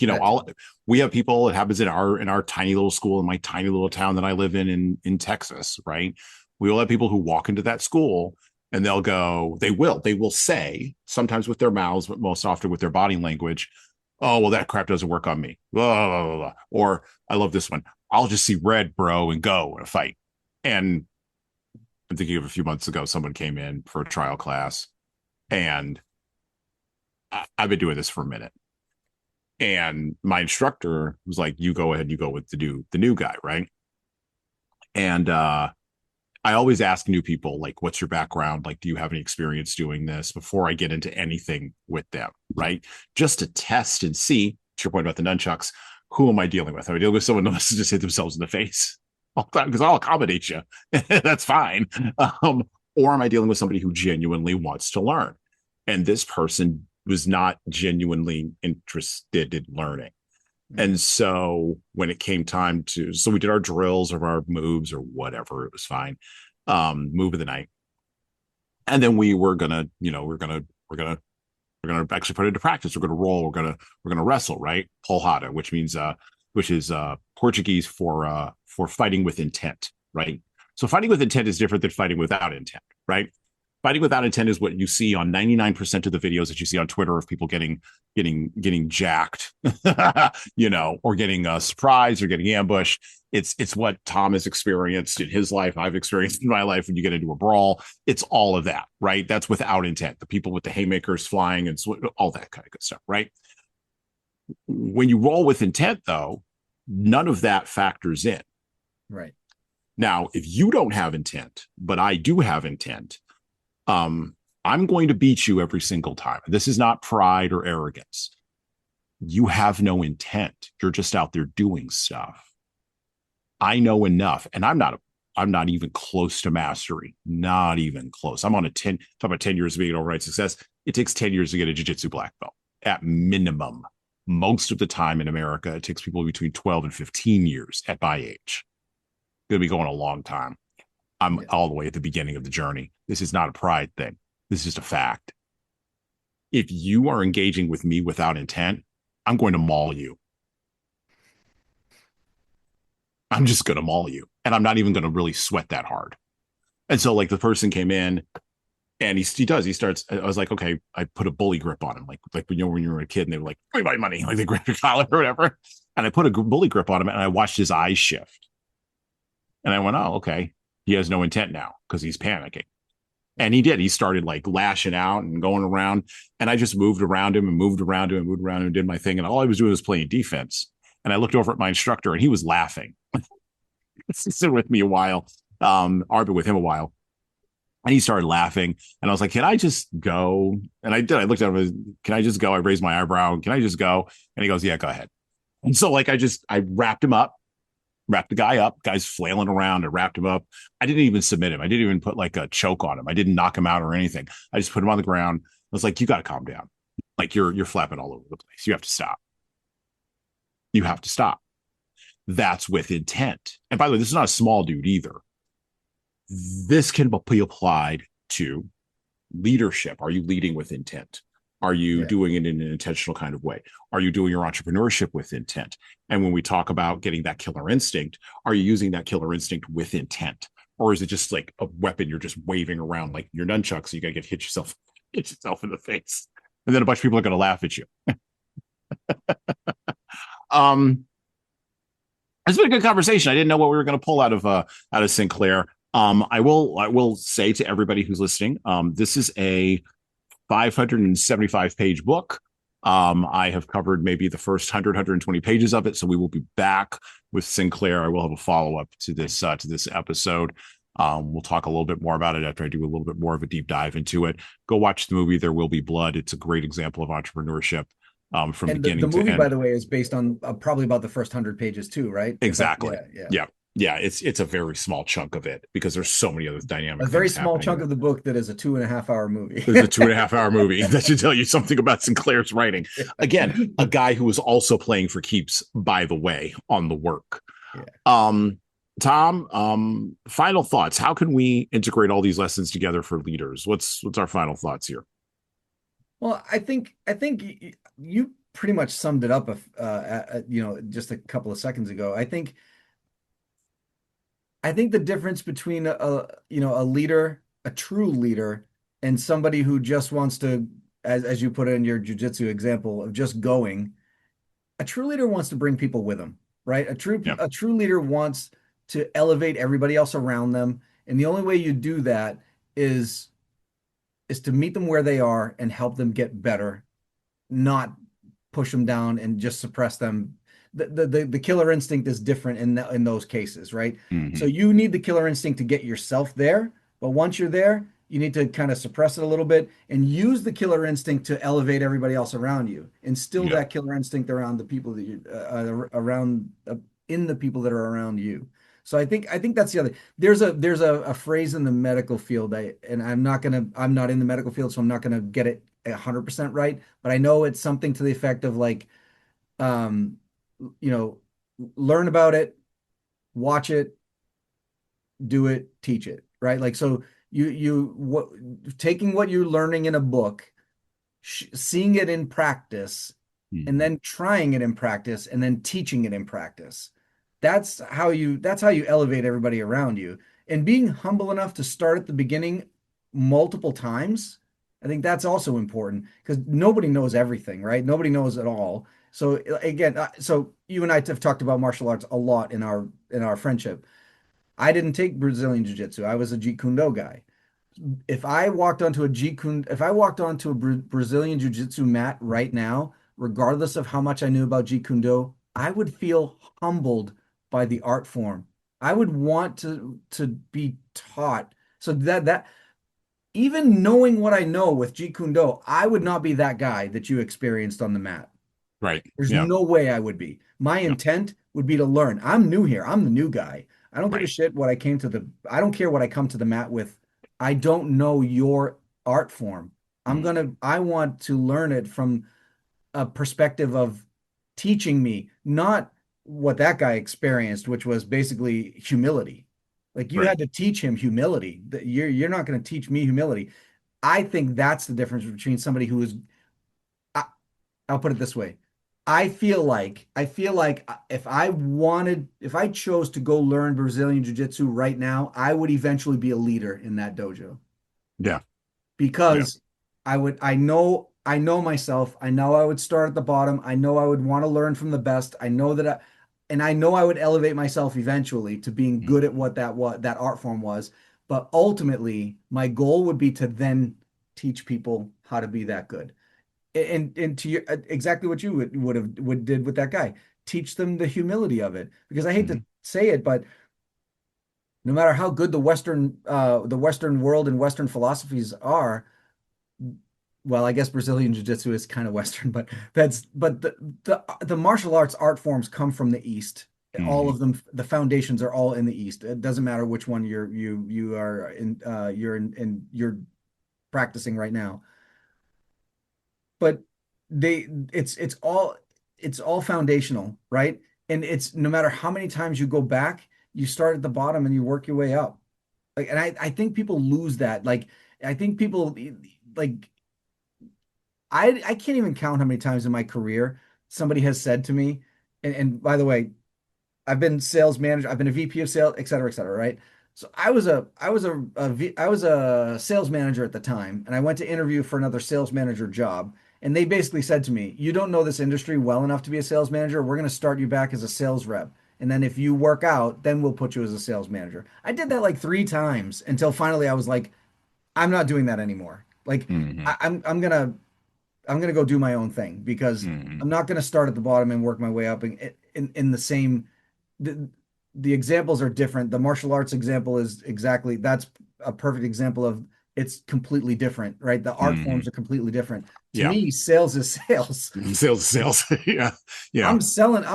we have people, it happens in our tiny little school, in my tiny little town that I live in Texas, right? We will have people who walk into that school and they will say, sometimes with their mouths, but most often with their body language, oh, well, that crap doesn't work on me. Blah, blah, blah, blah. Or I love this one. I'll just see red, bro, and go in a fight. And I'm thinking of a few months ago, someone came in for a trial class, and I've been doing this for a minute. And my instructor was like, you go ahead, you go with the new guy, right? And I always ask new people, like, what's your background? Like, do you have any experience doing this before I get into anything with them, right? Just to test and see, to your point about the nunchucks, who am I dealing with? Am I dealing with someone who wants to just hit themselves in the face all the time? Because I'll accommodate you. That's fine. Or am I dealing with somebody who genuinely wants to learn? And this person was not genuinely interested in learning. And so when it came time so we did our drills or our moves or whatever, it was fine. Move of the night. And then we're gonna actually put it into practice. We're gonna roll, we're gonna wrestle, right? Polhada, which is Portuguese for fighting with intent, right? So fighting with intent is different than fighting without intent, right? Fighting without intent is what you see on 99% of the videos that you see on Twitter of people getting jacked, or getting surprised or getting ambushed. It's what Tom has experienced in his life. I've experienced in my life when you get into a brawl. It's all of that, right? That's without intent. The people with the haymakers flying and all that kind of good stuff, right? When you roll with intent, though, none of that factors in. Right. Now, if you don't have intent, but I do have intent, I'm going to beat you every single time. This is not pride or arrogance. You have no intent. You're just out there doing stuff. I know enough, and I'm not even close to mastery. Not even close. I'm on talk about 10 years of being an overnight success. It takes 10 years to get a jiu-jitsu black belt at minimum. Most of the time in America, it takes people between 12 and 15 years at my age. Going to be going a long time. I'm all the way at the beginning of the journey. This is not a pride thing. This is just a fact. If you are engaging with me without intent, I'm going to maul you. I'm just going to maul you. And I'm not even going to really sweat that hard. And so like the person came in and he starts, I was like, okay, I put a bully grip on him. Like when you were a kid and they were like, give me my money. Like they grab your collar or whatever. And I put a bully grip on him and I watched his eyes shift. And I went, oh, okay. He has no intent now because he's panicking. And he did. He started like lashing out and going around. And I just moved around him and did my thing. And all I was doing was playing defense. And I looked over at my instructor and he was laughing. He's been with me a while. I've been with him a while. And he started laughing. And I was like, can I just go? And I did. I looked at him. Can I just go? I raised my eyebrow. Can I just go? And he goes, yeah, go ahead. And so like I wrapped him up. Wrapped the guy up. Guy's flailing around. I wrapped him up. I didn't even submit him. I didn't even put like a choke on him. I didn't knock him out or anything. I just put him on the ground. I was like, you got to calm down. Like you're flapping all over the place. You have to stop. You have to stop. That's with intent. And by the way, this is not a small dude either. This can be applied to leadership. Are you leading with intent? Are you doing it in an intentional kind of way? Are you doing your entrepreneurship with intent? And when we talk about getting that killer instinct, are you using that killer instinct with intent? Or is it just like a weapon you're just waving around like your nunchucks? So you got to hit yourself in the face. And then a bunch of people are going to laugh at you. It's been a good conversation. I didn't know what we were going to pull out of Sinclair. I will say to everybody who's listening, this is a 575 page book. I have covered maybe the first 120 pages of it. So we will be back with Sinclair. I will have a follow up to this episode. We'll talk a little bit more about it after I do a little bit more of a deep dive into it. Go watch the movie There Will Be Blood. It's a great example of entrepreneurship. From and beginning the movie, to end. by the way, is based on probably about the first 100 pages too, right? Exactly. Yeah. It's a very small chunk of it because there's so many other dynamic. A very small chunk of the book that is a 2.5-hour movie. There's a 2.5-hour movie that should tell you something about Sinclair's writing. Again, a guy who was also playing for keeps, by the way, on the work. Yeah. Tom, final thoughts. How can we integrate all these lessons together for leaders? What's our final thoughts here? Well, I think you pretty much summed it up, just a couple of seconds ago. I think the difference between a leader, a true leader, and somebody who just wants to, as you put it in your jiu-jitsu example of just going, a true leader wants to bring people with them, right? A true leader wants to elevate everybody else around them, and the only way you do that is to meet them where they are and help them get better, not push them down and just suppress them. The killer instinct is different in those cases, right? Mm-hmm. So you need the killer instinct to get yourself there, but once you're there, you need to kind of suppress it a little bit and use the killer instinct to elevate everybody else around you. Instill that killer instinct around the people that you in the people that are around you. So I think that's the other. There's a phrase in the medical field, I'm not in the medical field, so I'm not gonna get it 100% right, but I know it's something to the effect of like, learn about it, watch it, do it, teach it, right? Like, so taking what you're learning in a book, seeing it in practice, and then trying it in practice, and then teaching it in practice. That's how you elevate everybody around you. And being humble enough to start at the beginning multiple times, I think that's also important because nobody knows everything, right? Nobody knows it all. So again, so you and I have talked about martial arts a lot in our friendship. I didn't take Brazilian Jiu-Jitsu. I was a Jeet Kune Do guy. If I walked onto a Brazilian Jiu-Jitsu mat right now, regardless of how much I knew about Jeet Kune Do, I would feel humbled by the art form. I would want to be taught. So that even knowing what I know with Jeet Kune Do, I would not be that guy that you experienced on the mat. Right. There's no way I would be. My intent would be to learn. I'm new here. I'm the new guy. I don't give a shit what I came to I don't care what I come to the mat with. I don't know your art form. I want to learn it from a perspective of teaching me, not what that guy experienced, which was basically humility. Like you had to teach him humility. You're not going to teach me humility. I think that's the difference between somebody who is, I'll put it this way. I feel like if I chose to go learn Brazilian Jiu-Jitsu right now, I would eventually be a leader in that dojo. Yeah. Because I know myself. I know I would start at the bottom. I know I would want to learn from the best. I know that I know I would elevate myself eventually to being good at what that art form was. But ultimately, my goal would be to then teach people how to be that good. And to exactly what you would did with that guy, teach them the humility of it. Because I hate to say it, but no matter how good the Western world and Western philosophies are, well, I guess Brazilian Jiu-Jitsu is kind of Western, but the martial arts art forms come from the East. All Hmm. of them, the foundations are all in the East. It doesn't matter which one you are in, you're practicing right now. But they it's all foundational, right? And it's no matter how many times you go back, you start at the bottom and you work your way up. Like, and I think people lose that. Like, I think people like I can't even count how many times in my career somebody has said to me, and by the way, I've been sales manager, I've been a VP of sales, et cetera, right? So I was a sales manager at the time, and I went to interview for another sales manager job, and they basically said to me, "You don't know this industry well enough to be a sales manager. We're going to start you back as a sales rep, and then if you work out, then we'll put you as a sales manager." I did that like 3 times until finally I was like, "I'm not doing that anymore. Like, Hmm. I'm gonna go do my own thing because Hmm. I'm not gonna start at the bottom and work my way up in the same the, the examples are different. The martial arts example is exactly that's a perfect example of it's completely different, right? The art Hmm. forms are completely different. To Yeah. me, sales is sales. Sales. Yeah. Yeah. I'm selling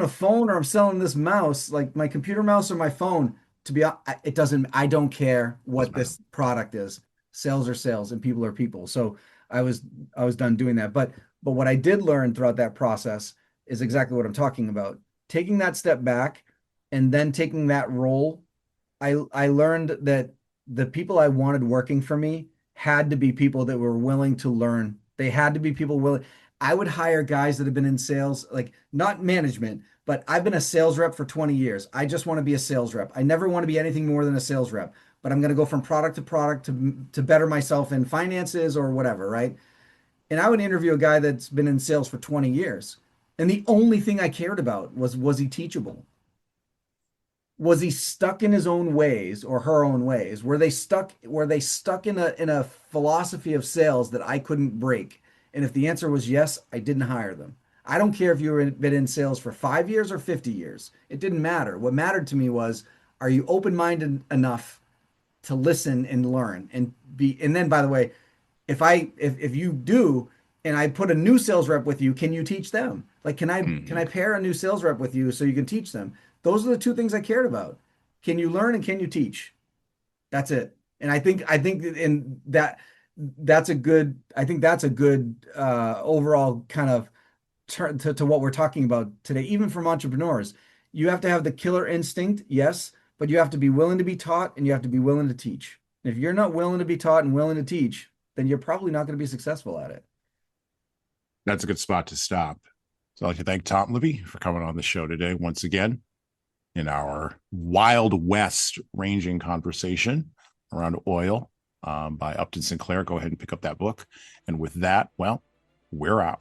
a phone or I'm selling this mouse, like my computer mouse or my phone. To be it doesn't I don't care Doesn't what matter. this product is. Sales are sales and people are people. So I was I was done doing that. But what I did learn throughout that process is exactly what I'm talking about. Taking that step back and then taking that role, I learned that the people I wanted working for me had to be people that were willing to learn. They had to be people willing. I would hire guys that have been in sales, like not management, but I've been a sales rep for 20 years. I just want to be a sales rep. I never want to be anything more than a sales rep, but I'm going to go from product to product to better myself in finances or whatever, right? And I would interview a guy that's been in sales for 20 years. And the only thing I cared about was he teachable? Was he stuck in his own ways or her own ways? Were they stuck in a philosophy of sales that I couldn't break? And if the answer was yes, I didn't hire them. I don't care if been in sales for 5 years or 50 years. It didn't matter. What mattered to me was, are you open-minded enough to listen and learn and be, and then by the way, if you do and I put a new sales rep with you, can you teach them? Like, can Hmm. I pair a new sales rep with you so you can teach them? Those are the two things I cared about. Can you learn and can you teach? That's it. And I think in that that's a good I think that's a good overall kind of turn to what we're talking about today, even from entrepreneurs. You have to have the killer instinct, yes, but you have to be willing to be taught and you have to be willing to teach. If you're not willing to be taught and willing to teach, then you're probably not going to be successful at it. That's a good spot to stop. So I'd like to thank Tom Libby for coming on the show today once again in our Wild West ranging conversation around oil by Upton Sinclair. Go ahead and pick up that book. And with that, well, we're out.